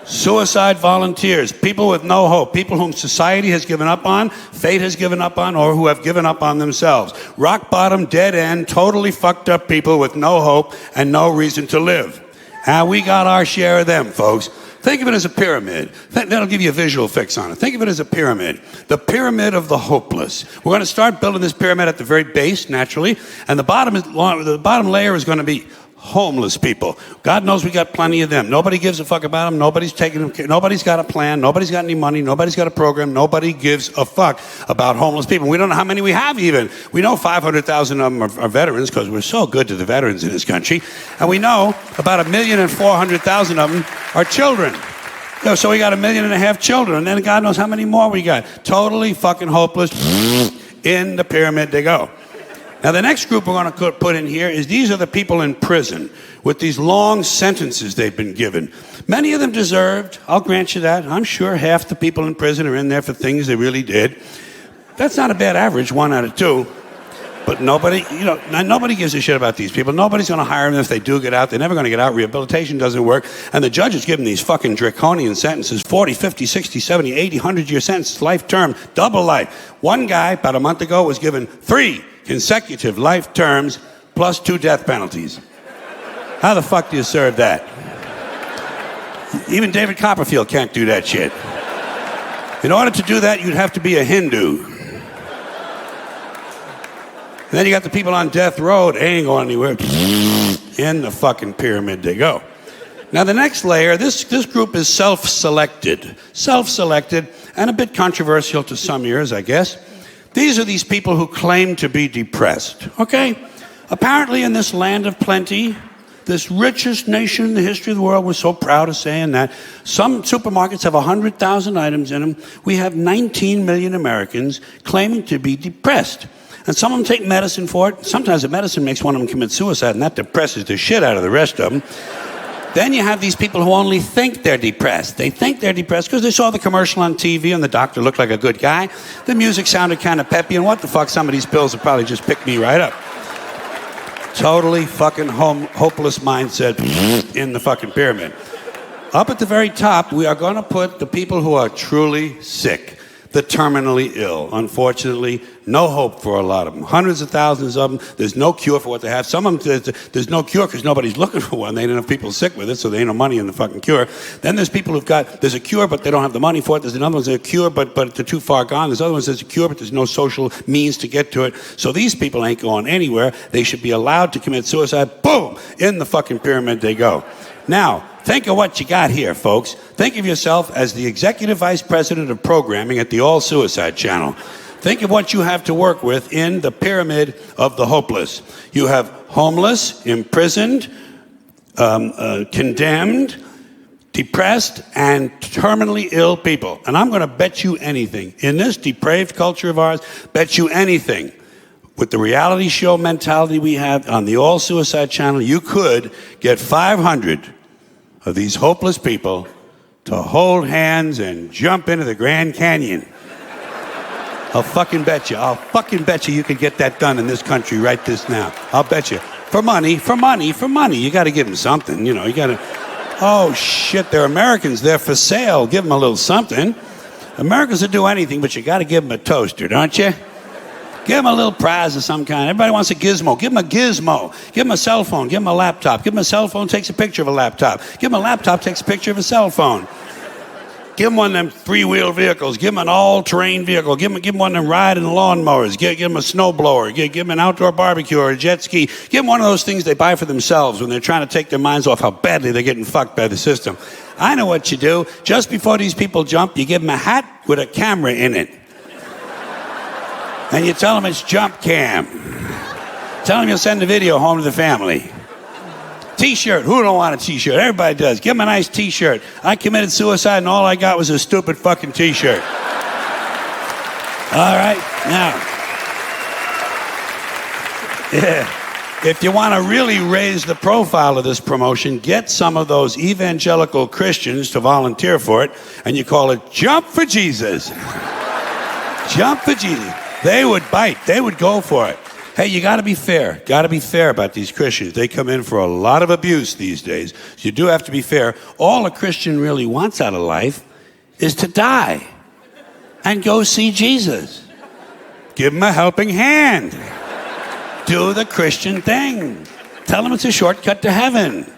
[SPEAKER 1] Suicide volunteers, people with no hope, people whom society has given up on, fate has given up on, or who have given up on themselves. Rock bottom, dead end, totally fucked up people with no hope and no reason to live. And we got our share of them, folks. Think of it as a pyramid. That'll give you a visual fix on it. Think of it as a pyramid. The pyramid of the hopeless. We're going to start building this pyramid at the very base, naturally, and the bottom layer is going to be homeless people. God knows we got plenty of them. Nobody gives a fuck about them. Nobody's taking them. Nobody's got a plan. Nobody's got any money. Nobody's got a program. Nobody gives a fuck about homeless people. We don't know how many we have even. We know 500,000 of them are veterans, because we're so good to the veterans in this country. And we know about 1,400,000 of them are children. So we got 1.5 million children. And then God knows how many more we got. Totally fucking hopeless. In the pyramid they go. Now, the next group we're going to put in here is, these are the people in prison with these long sentences they've been given. Many of them deserved, I'll grant you that. I'm sure half the people in prison are in there for things they really did. That's not a bad average, 1 out of 2. But nobody gives a shit about these people. Nobody's going to hire them if they do get out. They're never going to get out. Rehabilitation doesn't work. And the judges give them these fucking draconian sentences, 40, 50, 60, 70, 80, 100-year sentences, life term, double life. One guy, about a month ago, was given 3 consecutive life terms plus 2 death penalties. How the fuck do you serve that? Even David Copperfield can't do that shit. In order to do that, you'd have to be a Hindu. And then you got the people on death row. They ain't going anywhere. In the fucking pyramid they go. Now, the next layer, this group is self-selected. Self-selected, and a bit controversial to some ears, I guess. These are these people who claim to be depressed, okay? Apparently in this land of plenty, this richest nation in the history of the world, we're so proud of saying that, some supermarkets have 100,000 items in them. We have 19 million Americans claiming to be depressed. And some of them take medicine for it. Sometimes the medicine makes one of them commit suicide, and that depresses the shit out of the rest of them. Then you have these people who only think they're depressed. They think they're depressed because they saw the commercial on TV and the doctor looked like a good guy. The music sounded kind of peppy, and what the fuck, some of these pills will probably just pick me right up. Totally fucking hopeless mindset in the fucking pyramid. Up at the very top, we are going to put the people who are truly sick. The terminally ill. Unfortunately, no hope for a lot of them. Hundreds of thousands of them. There's no cure for what they have. Some of them, there's no cure because nobody's looking for one. They don't have people sick with it, so there ain't no money in the fucking cure. Then there's people there's a cure, but they don't have the money for it. There's another one that's a cure, but they're too far gone. There's other ones that's a cure, but there's no social means to get to it. So these people ain't going anywhere. They should be allowed to commit suicide. Boom! In the fucking pyramid they go. Now, think of what you got here, folks. Think of yourself as the executive vice president of programming at the All Suicide Channel. Think of what you have to work with in the pyramid of the hopeless. You have homeless, imprisoned, condemned, depressed, and terminally ill people. And I'm going to bet you anything. In this depraved culture of ours, bet you anything. With the reality show mentality we have on the All Suicide Channel, you could get 500 of these hopeless people to hold hands and jump into the Grand Canyon. I'll fucking bet you you could get that done in this country right this now. I'll bet you. For money. You got to give them something, you got to... Oh, shit, they're Americans. They're for sale. Give them a little something. Americans will do anything, but you got to give them a toaster, don't you? Give them a little prize of some kind. Everybody wants a gizmo. Give them a gizmo. Give them a cell phone. Give them a laptop. Give them a cell phone, takes a picture of a laptop. Give them a laptop, takes a picture of a cell phone. Give them one of them three-wheel vehicles. Give them an all-terrain vehicle. Give them one of them riding lawnmowers. Give them a snowblower. Give them an outdoor barbecue or a jet ski. Give them one of those things they buy for themselves when they're trying to take their minds off how badly they're getting fucked by the system. I know what you do. Just before these people jump, you give them a hat with a camera in it. And you tell them it's jump cam. Tell them you'll send the video home to the family. T-shirt. Who don't want a T-shirt? Everybody does. Give them a nice T-shirt. I committed suicide and all I got was a stupid fucking T-shirt. All right? Now. Yeah. If you want to really raise the profile of this promotion, get some of those evangelical Christians to volunteer for it, and you call it Jump for Jesus. Jump for Jesus. They would bite. They would go for it. Hey, you got to be fair. Got to be fair about these Christians. They come in for a lot of abuse these days. So you do have to be fair. All a Christian really wants out of life is to die and go see Jesus. Give him a helping hand. Do the Christian thing. Tell him it's a shortcut to heaven.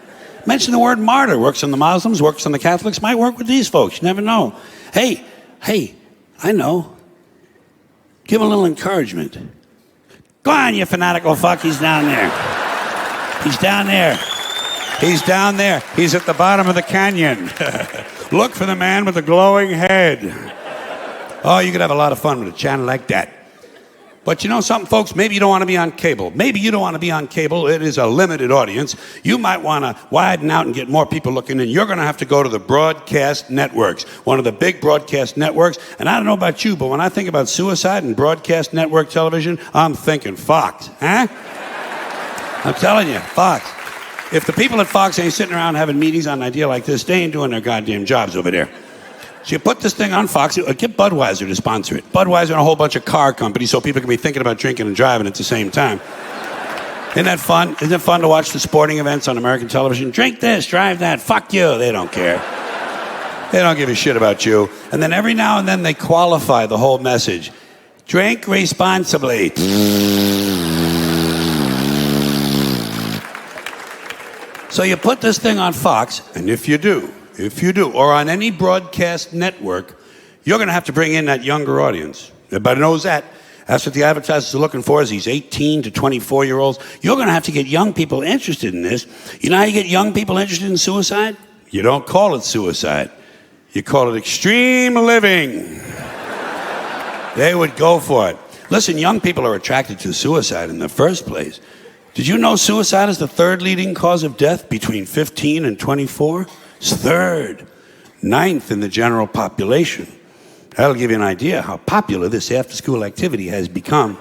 [SPEAKER 1] Mention the word martyr. Works on the Muslims, works on the Catholics, might work with these folks. You never know. Hey, I know. Give him a little encouragement. Go on, you fanatical fuck. He's down there. He's down there. He's down there. He's at the bottom of the canyon. Look for the man with the glowing head. Oh, you could have a lot of fun with a channel like that. But you know something, folks? Maybe you don't want to be on cable. Maybe you don't want to be on cable. It is a limited audience. You might want to widen out and get more people looking in. You're going to have to go to the broadcast networks, one of the big broadcast networks. And I don't know about you, but when I think about suicide and broadcast network television, I'm thinking Fox, huh? I'm telling you, Fox. If the people at Fox ain't sitting around having meetings on an idea like this, they ain't doing their goddamn jobs over there. So you put this thing on Fox, get Budweiser to sponsor it. Budweiser and a whole bunch of car companies so people can be thinking about drinking and driving at the same time. Isn't that fun? Isn't it fun to watch the sporting events on American television? Drink this, drive that, fuck you. They don't care. They don't give a shit about you. And then every now and then they qualify the whole message. Drink responsibly. So you put this thing on Fox, and if you do, or on any broadcast network, you're going to have to bring in that younger audience. Everybody knows that. That's what the advertisers are looking for, is these 18 to 24-year-olds. You're going to have to get young people interested in this. You know how you get young people interested in suicide? You don't call it suicide. You call it extreme living. They would go for it. Listen, young people are attracted to suicide in the first place. Did you know suicide is the third leading cause of death between 15 and 24? It's third, ninth in the general population. That'll give you an idea how popular this after-school activity has become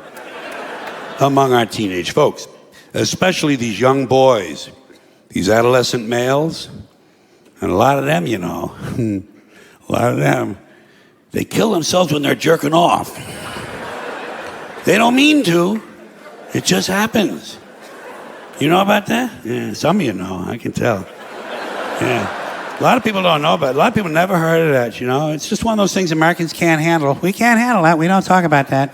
[SPEAKER 1] among our teenage folks, especially these young boys, these adolescent males, and a lot of them, you know, a lot of them, they kill themselves when they're jerking off. They don't mean to. It just happens. You know about that? Yeah, some of you know, I can tell. Yeah. A lot of people don't know about it. A lot of people never heard of that, you know. It's just one of those things Americans can't handle. We can't handle that. We don't talk about that.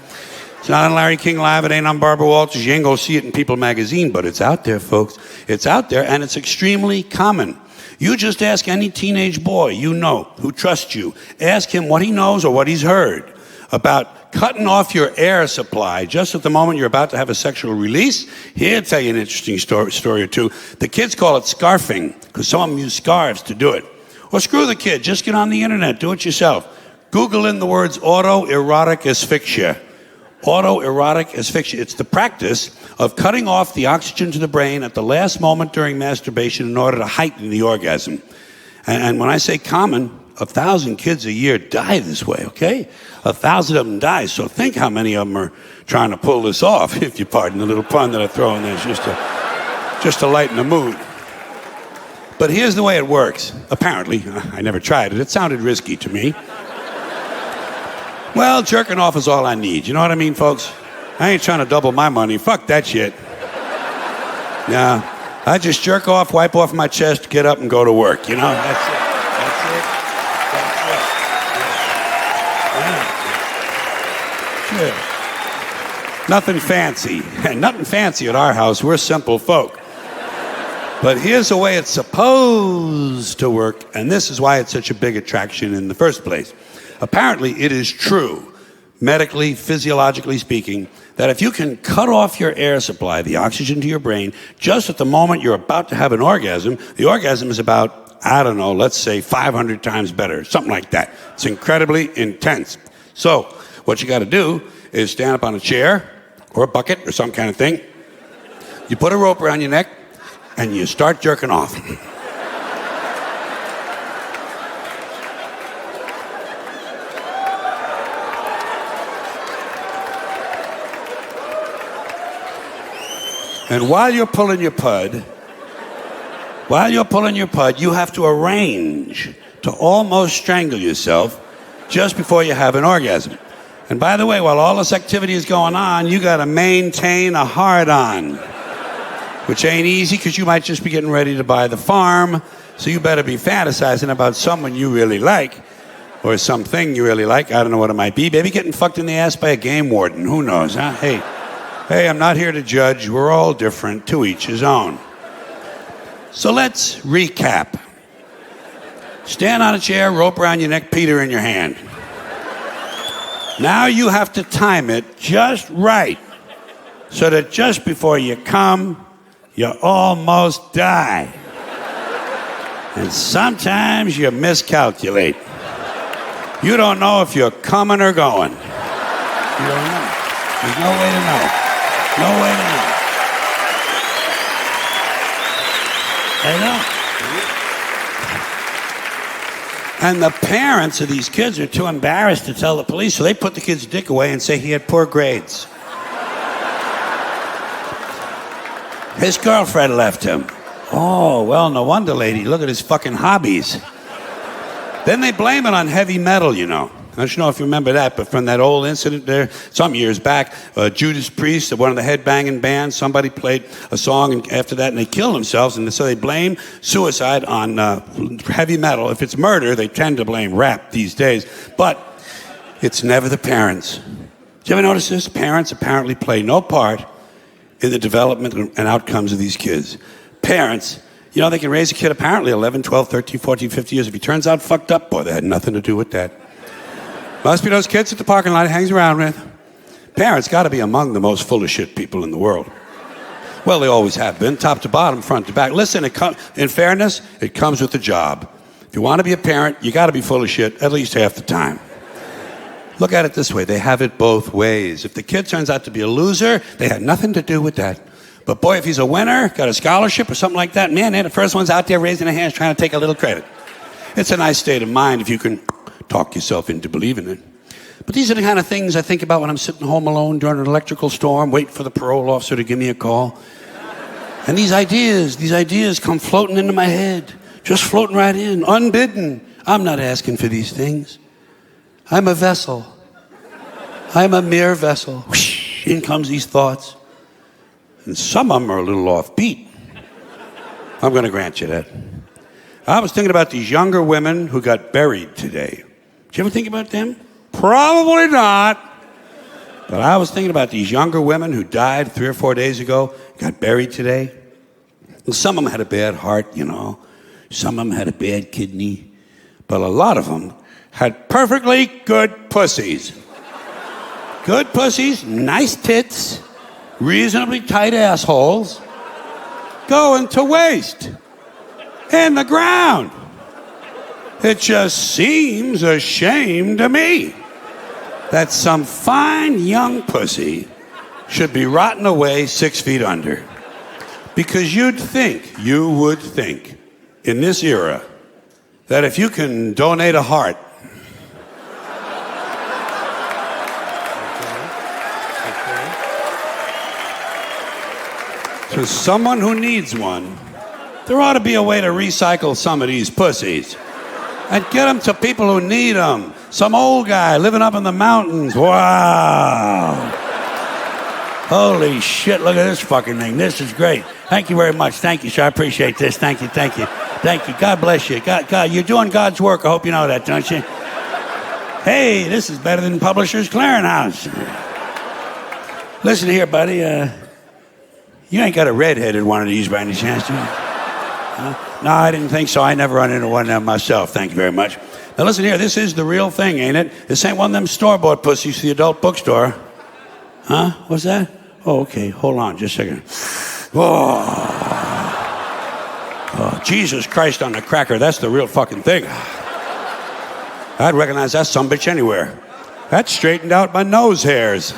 [SPEAKER 1] It's not on Larry King Live. It ain't on Barbara Walters. You ain't going to see it in People magazine, but it's out there, folks. It's out there, and it's extremely common. You just ask any teenage boy you know who trusts you. Ask him what he knows or what he's heard about cutting off your air supply just at the moment you're about to have a sexual release. He'll tell you an interesting story or two. The kids call it scarfing because some of them use scarves to do it. Or screw the kid. Just get on the internet. Do it yourself. Google in the words autoerotic asphyxia. Autoerotic asphyxia. It's the practice of cutting off the oxygen to the brain at the last moment during masturbation in order to heighten the orgasm. And when I say common, 1,000 kids a year die this way, okay? 1,000 of them die, so think how many of them are trying to pull this off, if you pardon the little pun that I throw in there, just to lighten the mood. But here's the way it works, apparently. I never tried it. It sounded risky to me. Well, jerking off is all I need. You know what I mean, folks? I ain't trying to double my money. Fuck that shit. Yeah, I just jerk off, wipe off my chest, get up and go to work, you know? That's it. Yeah. Nothing fancy. Nothing fancy at our house. We're simple folk. But here's the way it's supposed to work, and this is why it's such a big attraction in the first place. Apparently, it is true, medically, physiologically speaking, that if you can cut off your air supply, the oxygen to your brain, just at the moment you're about to have an orgasm, the orgasm is about, I don't know, let's say 500 times better, something like that. It's incredibly intense. So, what you got to do is stand up on a chair or a bucket or some kind of thing. You put a rope around your neck and you start jerking off. And while you're pulling your pud, you have to arrange to almost strangle yourself just before you have an orgasm. And by the way, while all this activity is going on, you got to maintain a hard-on, which ain't easy because you might just be getting ready to buy the farm, so you better be fantasizing about someone you really like or something you really like. I don't know what it might be. Maybe getting fucked in the ass by a game warden. Who knows, huh? Hey, I'm not here to judge. We're all different, to each his own. So let's recap. Stand on a chair, rope around your neck, Peter in your hand. Now you have to time it just right so that just before you come, you almost die. And sometimes you miscalculate. You don't know if you're coming or going. You don't know. There's no way to know. No way to know. I know. And the parents of these kids are too embarrassed to tell the police, so they put the kid's dick away and say he had poor grades. His girlfriend left him. Oh, well, no wonder, lady. Look at his fucking hobbies. Then they blame it on heavy metal, you know. I don't know if you remember that, but from that old incident there, some years back, Judas Priest, one of the headbanging bands, somebody played a song and after that, and they killed themselves, and so they blame suicide on heavy metal. If it's murder, they tend to blame rap these days, but it's never the parents. Did you ever notice this? Parents apparently play no part in the development and outcomes of these kids. Parents, you know, they can raise a kid apparently 11, 12, 13, 14, 15 years. If he turns out fucked up, boy, they had nothing to do with that. Must be those kids at the parking lot he hangs around with. Parents got to be among the most full of shit people in the world. Well, they always have been, top to bottom, front to back. Listen, in fairness, it comes with the job. If you want to be a parent, you got to be full of shit at least half the time. Look at it this way. They have it both ways. If the kid turns out to be a loser, they had nothing to do with that. But boy, if he's a winner, got a scholarship or something like that, man, they're the first ones out there raising their hands trying to take a little credit. It's a nice state of mind if you can talk yourself into believing it. But these are the kind of things I think about when I'm sitting home alone during an electrical storm, waiting for the parole officer to give me a call. And these ideas come floating into my head, just floating right in, unbidden. I'm not asking for these things. I'm a vessel. I'm a mere vessel. Whoosh, in comes these thoughts. And some of them are a little offbeat. I'm going to grant you that. I was thinking about these younger women who got buried today. Did you ever think about them? Probably not. But I was thinking about these younger women who died 3 or 4 days ago, got buried today. And some of them had a bad heart, you know. Some of them had a bad kidney. But a lot of them had perfectly good pussies. Good pussies, nice tits, reasonably tight assholes, going to waste in the ground. It just seems a shame to me that some fine young pussy should be rotting away 6 feet under. Because you would think, in this era, that if you can donate a heart to someone who needs one, there ought to be a way to recycle some of these pussies and get them to people who need them. Some old guy living up in the mountains. Wow. Holy shit, look at this fucking thing. This is great. Thank you very much. Thank you, sir. I appreciate this. Thank you. Thank you. Thank you. God bless you. God, you're doing God's work. I hope you know that, don't you? Hey, this is better than Publishers Clearinghouse. Listen here, buddy. You ain't got a redheaded one of these by any chance, do you? No, I didn't think so. I never run into one of them myself. Thank you very much. Now listen here, this is the real thing, ain't it? This ain't one of them store-bought pussies to the adult bookstore. Huh? What's that? Oh, okay. Hold on just a second. Oh, Jesus Christ on the cracker. That's the real fucking thing. I'd recognize that sumbitch anywhere. That straightened out my nose hairs.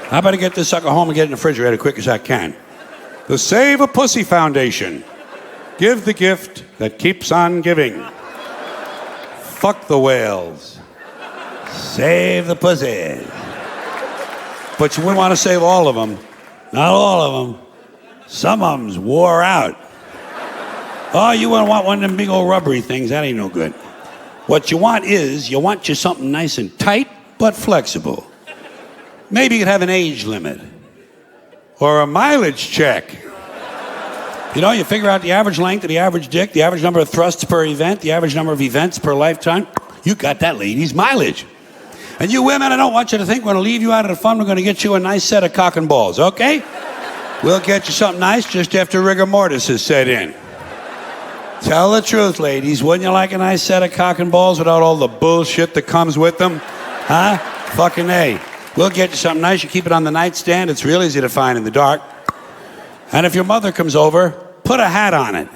[SPEAKER 1] I better get this sucker home and get it in the refrigerator as quick as I can. The Save a Pussy Foundation. Give the gift that keeps on giving. Fuck the whales. Save the pussy. But you wouldn't want to save all of them. Not all of them. Some of them's wore out. Oh, you wouldn't want one of them big old rubbery things. That ain't no good. What you want is, you want you something nice and tight, but flexible. Maybe you could have an age limit. Or a mileage check. You know, you figure out the average length of the average dick, the average number of thrusts per event, the average number of events per lifetime. You got that lady's mileage. And you women, I don't want you to think we're going to leave you out of the fun. We're going to get you a nice set of cock and balls, okay? We'll get you something nice just after rigor mortis has set in. Tell the truth, ladies. Wouldn't you like a nice set of cock and balls without all the bullshit that comes with them? Huh? Fucking A. We'll get you something nice. You keep it on the nightstand. It's real easy to find in the dark. And if your mother comes over, put a hat on it.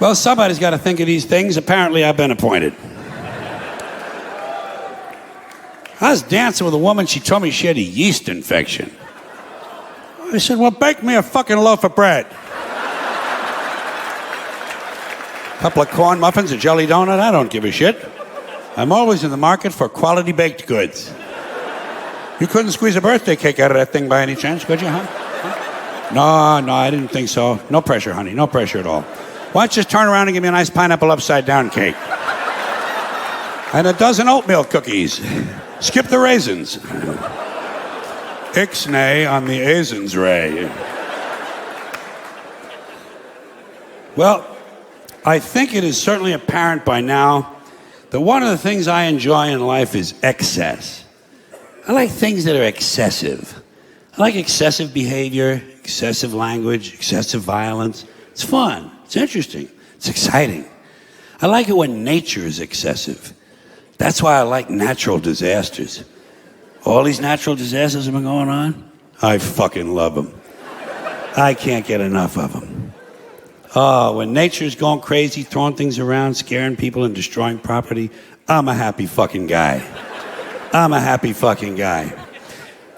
[SPEAKER 1] Well, somebody's got to think of these things. Apparently, I've been appointed. I was dancing with a woman. She told me she had a yeast infection. I said, well, bake me a fucking loaf of bread. A couple of corn muffins, a jelly donut. I don't give a shit. I'm always in the market for quality baked goods. You couldn't squeeze a birthday cake out of that thing by any chance, could you, huh? No, I didn't think so. No pressure, honey. No pressure at all. Why don't you just turn around and give me a nice pineapple upside-down cake? And a dozen oatmeal cookies. Skip the raisins. Ixnay on the Azens Ray. Well, I think it is certainly apparent by now that one of the things I enjoy in life is excess. I like things that are excessive. I like excessive behavior, excessive language, excessive violence. It's fun. It's interesting. It's exciting. I like it when nature is excessive. That's why I like natural disasters. All these natural disasters have been going on. I fucking love them. I can't get enough of them. Oh, when nature's going crazy, throwing things around, scaring people and destroying property, I'm a happy fucking guy. I'm a happy fucking guy.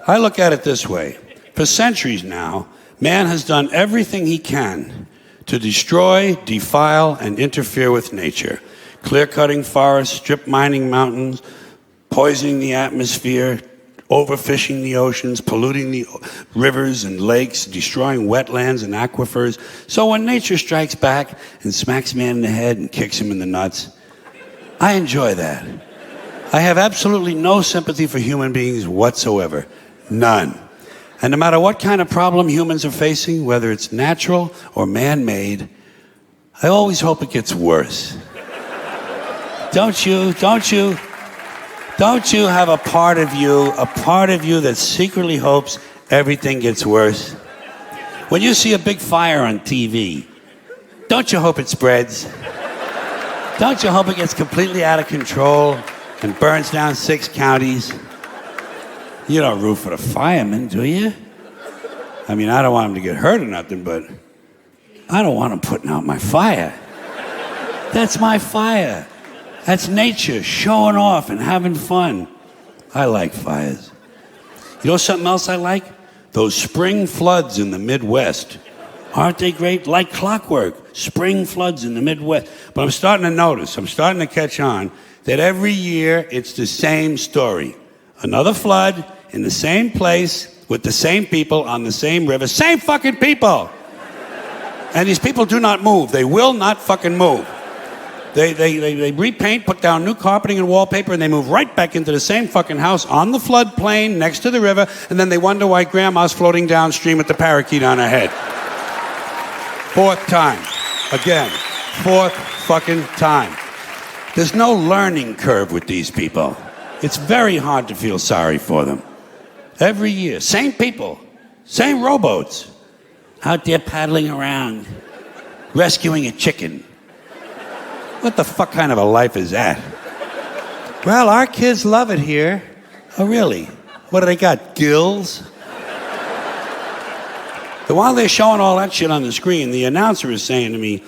[SPEAKER 1] I look at it this way. For centuries now, man has done everything he can to destroy, defile, and interfere with nature. Clear-cutting forests, strip mining mountains, poisoning the atmosphere, overfishing the oceans, polluting the rivers and lakes, destroying wetlands and aquifers. So when nature strikes back and smacks man in the head and kicks him in the nuts, I enjoy that. I have absolutely no sympathy for human beings whatsoever. None. And no matter what kind of problem humans are facing, whether it's natural or man-made, I always hope it gets worse. Don't you have a part of you that secretly hopes everything gets worse? When you see a big fire on TV, don't you hope it spreads? Don't you hope it gets completely out of control and burns down 6 counties? You don't root for the firemen, do you? I mean, I don't want them to get hurt or nothing, but I don't want them putting out my fire. That's my fire. That's nature showing off and having fun. I like fires. You know something else I like? Those spring floods in the Midwest. Aren't they great? Like clockwork. Spring floods in the Midwest. But I'm starting to catch on that every year it's the same story. Another flood in the same place with the same people on the same river. Same fucking people! And these people do not move. They will not fucking move. They repaint, put down new carpeting and wallpaper, and they move right back into the same fucking house on the floodplain next to the river, and then they wonder why grandma's floating downstream with the parakeet on her head. 4th time. Again. 4th fucking time. There's no learning curve with these people. It's very hard to feel sorry for them. Every year. Same people. Same rowboats. Out there paddling around. Rescuing a chicken. What the fuck kind of a life is that? Well, our kids love it here. Oh, really? What do they got, gills? But while they're showing all that shit on the screen, the announcer is saying to me,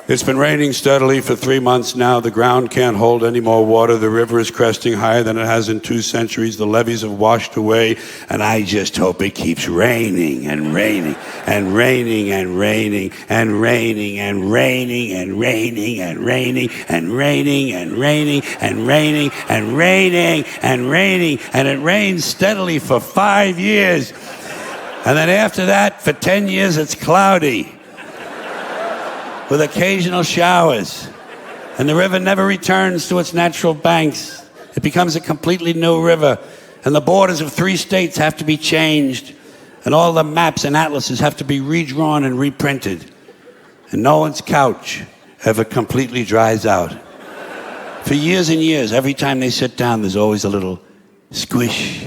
[SPEAKER 1] it's been raining steadily for 3 months now. The ground can't hold any more water. The river is cresting higher than it has in 2 centuries. The levees have washed away. And I just hope it keeps raining and raining and raining and raining and raining and raining and raining and raining and raining and raining and raining and raining and raining. And it rains steadily for 5 years. And then after that, for 10 years, it's cloudy with occasional showers. And the river never returns to its natural banks. It becomes a completely new river. And the borders of 3 states have to be changed. And all the maps and atlases have to be redrawn and reprinted. And no one's couch ever completely dries out. For years and years, every time they sit down, there's always a little squish.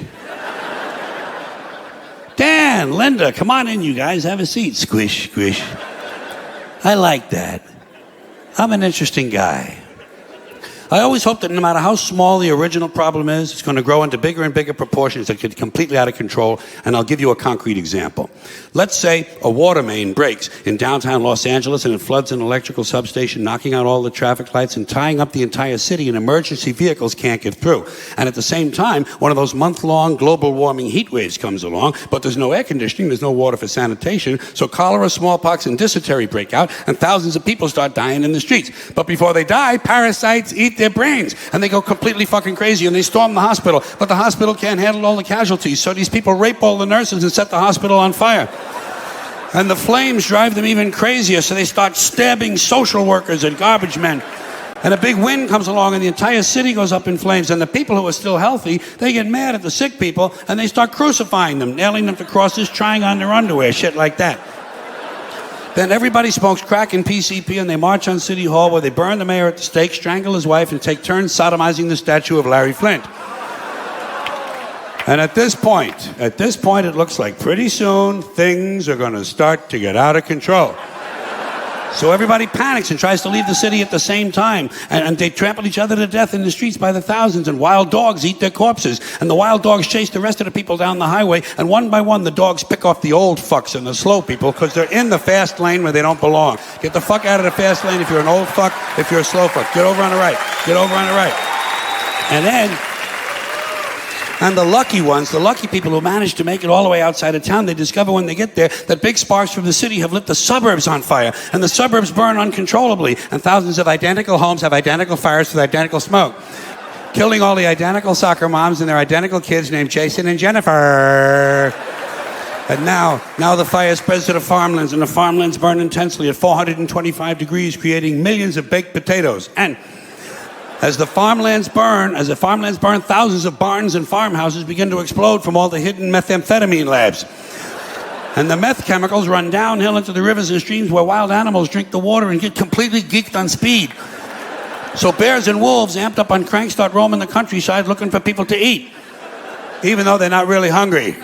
[SPEAKER 1] Dan, Linda, come on in, you guys. Have a seat. Squish, squish. I like that. I'm an interesting guy. I always hope that no matter how small the original problem is, it's going to grow into bigger and bigger proportions that get completely out of control. And I'll give you a concrete example. Let's say a water main breaks in downtown Los Angeles and it floods an electrical substation, knocking out all the traffic lights and tying up the entire city, and emergency vehicles can't get through. And at the same time, one of those month-long global warming heat waves comes along, but there's no air conditioning, there's no water for sanitation, so cholera, smallpox, and dysentery break out, and thousands of people start dying in the streets. But before they die, parasites eat their brains, and they go completely fucking crazy, and they storm the hospital, but the hospital can't handle all the casualties, so these people rape all the nurses and set the hospital on fire. And the flames drive them even crazier, so they start stabbing social workers and garbage men. And a big wind comes along, and the entire city goes up in flames, and the people who are still healthy, they get mad at the sick people, and they start crucifying them, nailing them to crosses, trying on their underwear, shit like that. Then everybody smokes crack and PCP, and they march on City Hall where they burn the mayor at the stake, strangle his wife, and take turns sodomizing the statue of Larry Flint. And at this point, it looks like pretty soon things are going to start to get out of control. So everybody panics and tries to leave the city at the same time. And they trample each other to death in the streets by the thousands. And wild dogs eat their corpses. And the wild dogs chase the rest of the people down the highway. And one by one, the dogs pick off the old fucks and the slow people because they're in the fast lane where they don't belong. Get the fuck out of the fast lane if you're an old fuck, if you're a slow fuck. Get over on the right. Get over on the right. And the lucky ones, the lucky people who manage to make it all the way outside of town, they discover when they get there that big sparks from the city have lit the suburbs on fire, and the suburbs burn uncontrollably, and thousands of identical homes have identical fires with identical smoke, killing all the identical soccer moms and their identical kids named Jason and Jennifer. And now the fire spreads to the farmlands, and the farmlands burn intensely at 425 degrees, creating millions of baked potatoes. And as the farmlands burn, thousands of barns and farmhouses begin to explode from all the hidden methamphetamine labs. And the meth chemicals run downhill into the rivers and streams where wild animals drink the water and get completely geeked on speed. So bears and wolves, amped up on crank, start roaming the countryside looking for people to eat, even though they're not really hungry.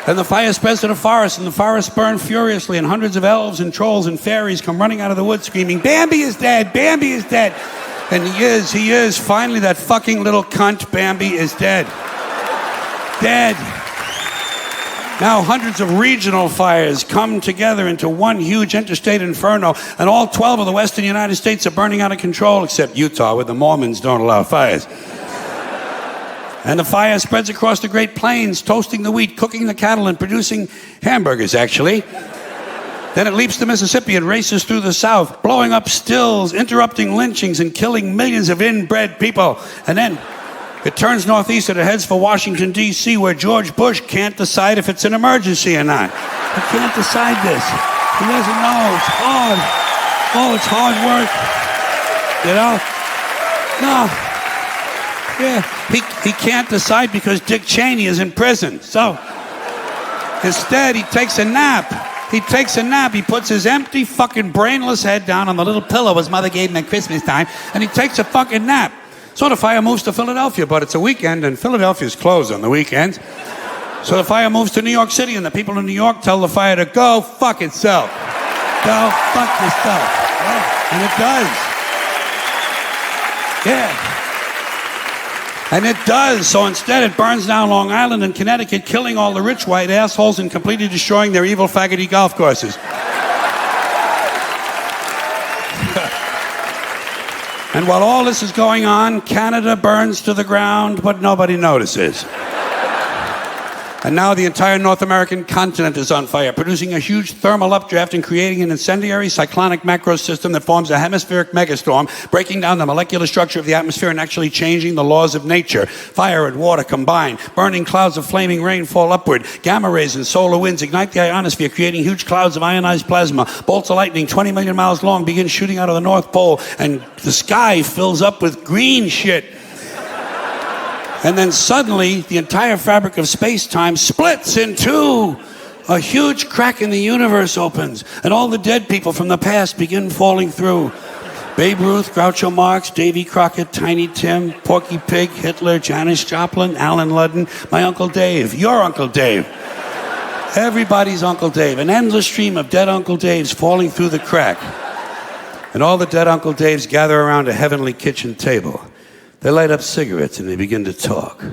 [SPEAKER 1] And the fire spreads to the forest, and the forests burn furiously, and hundreds of elves and trolls and fairies come running out of the woods screaming, "Bambi is dead! Bambi is dead!" And he is. Finally, that fucking little cunt, Bambi, is dead. Dead. Now hundreds of regional fires come together into one huge interstate inferno, and all 12 of the western United States are burning out of control, except Utah, where the Mormons don't allow fires. And the fire spreads across the Great Plains, toasting the wheat, cooking the cattle, and producing hamburgers, actually. Then it leaps the Mississippi and races through the South, blowing up stills, interrupting lynchings, and killing millions of inbred people. And then it turns northeast and it heads for Washington, D.C., where George Bush can't decide if it's an emergency or not. He can't decide this. He doesn't know. It's hard. Oh, it's hard work. You know? No. Yeah, he can't decide because Dick Cheney is in prison. So instead, he takes a nap. He puts his empty, fucking brainless head down on the little pillow his mother gave him at Christmas time, and he takes a fucking nap. So the fire moves to Philadelphia, but it's a weekend, and Philadelphia's closed on the weekends. So the fire moves to New York City, and the people in New York tell the fire to go fuck itself. Go fuck yourself. Yeah. And it does. Yeah. And it does. So instead, it burns down Long Island and Connecticut, killing all the rich white assholes and completely destroying their evil faggoty golf courses. And while all this is going on, Canada burns to the ground, but nobody notices. And now the entire North American continent is on fire, producing a huge thermal updraft and creating an incendiary cyclonic macro system that forms a hemispheric megastorm, breaking down the molecular structure of the atmosphere and actually changing the laws of nature. Fire and water combine, burning clouds of flaming rain fall upward. Gamma rays and solar winds ignite the ionosphere, creating huge clouds of ionized plasma. Bolts of lightning 20 million miles long begin shooting out of the North Pole, and the sky fills up with green shit. And then suddenly, the entire fabric of space-time splits in two. A huge crack in the universe opens, and all the dead people from the past begin falling through. Babe Ruth, Groucho Marx, Davy Crockett, Tiny Tim, Porky Pig, Hitler, Janis Joplin, Alan Ludden, my Uncle Dave, your Uncle Dave. Everybody's Uncle Dave. An endless stream of dead Uncle Daves falling through the crack. And all the dead Uncle Daves gather around a heavenly kitchen table. They light up cigarettes and they begin to talk.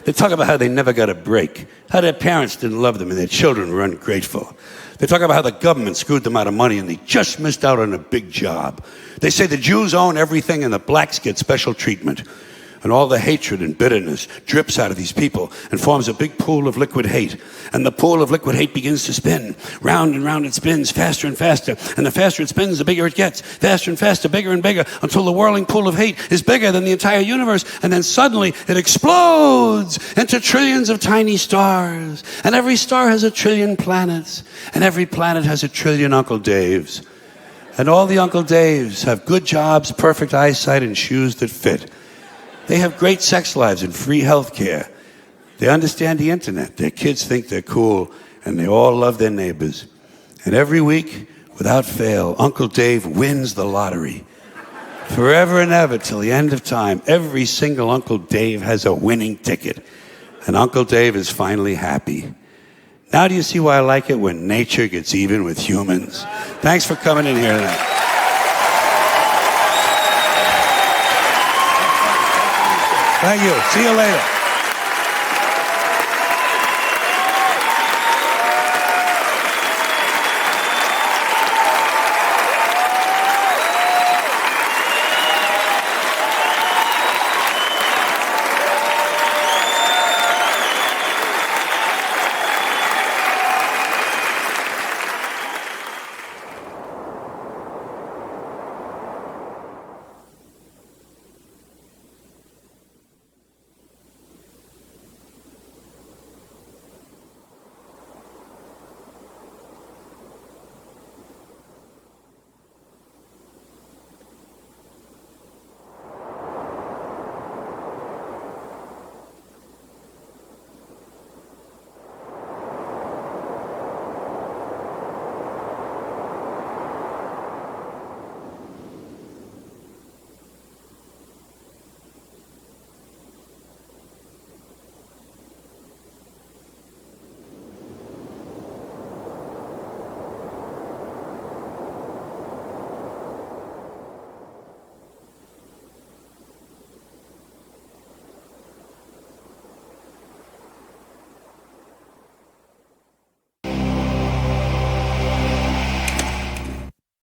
[SPEAKER 1] They talk about how they never got a break, how their parents didn't love them and their children were ungrateful. They talk about how the government screwed them out of money and they just missed out on a big job. They say the Jews own everything and the blacks get special treatment. And all the hatred and bitterness drips out of these people and forms a big pool of liquid hate. And the pool of liquid hate begins to spin. Round and round it spins, faster and faster. And the faster it spins, the bigger it gets. Faster and faster, bigger and bigger, until the whirling pool of hate is bigger than the entire universe. And then suddenly it explodes into trillions of tiny stars. And every star has a trillion planets. And every planet has a trillion Uncle Daves. And all the Uncle Daves have good jobs, perfect eyesight, and shoes that fit. They have great sex lives and free health care. They understand the internet. Their kids think they're cool, and they all love their neighbors. And every week, without fail, Uncle Dave wins the lottery. Forever and ever, till the end of time, every single Uncle Dave has a winning ticket. And Uncle Dave is finally happy. Now do you see why I like it when nature gets even with humans? Thanks for coming in here tonight. Thank you. See you later.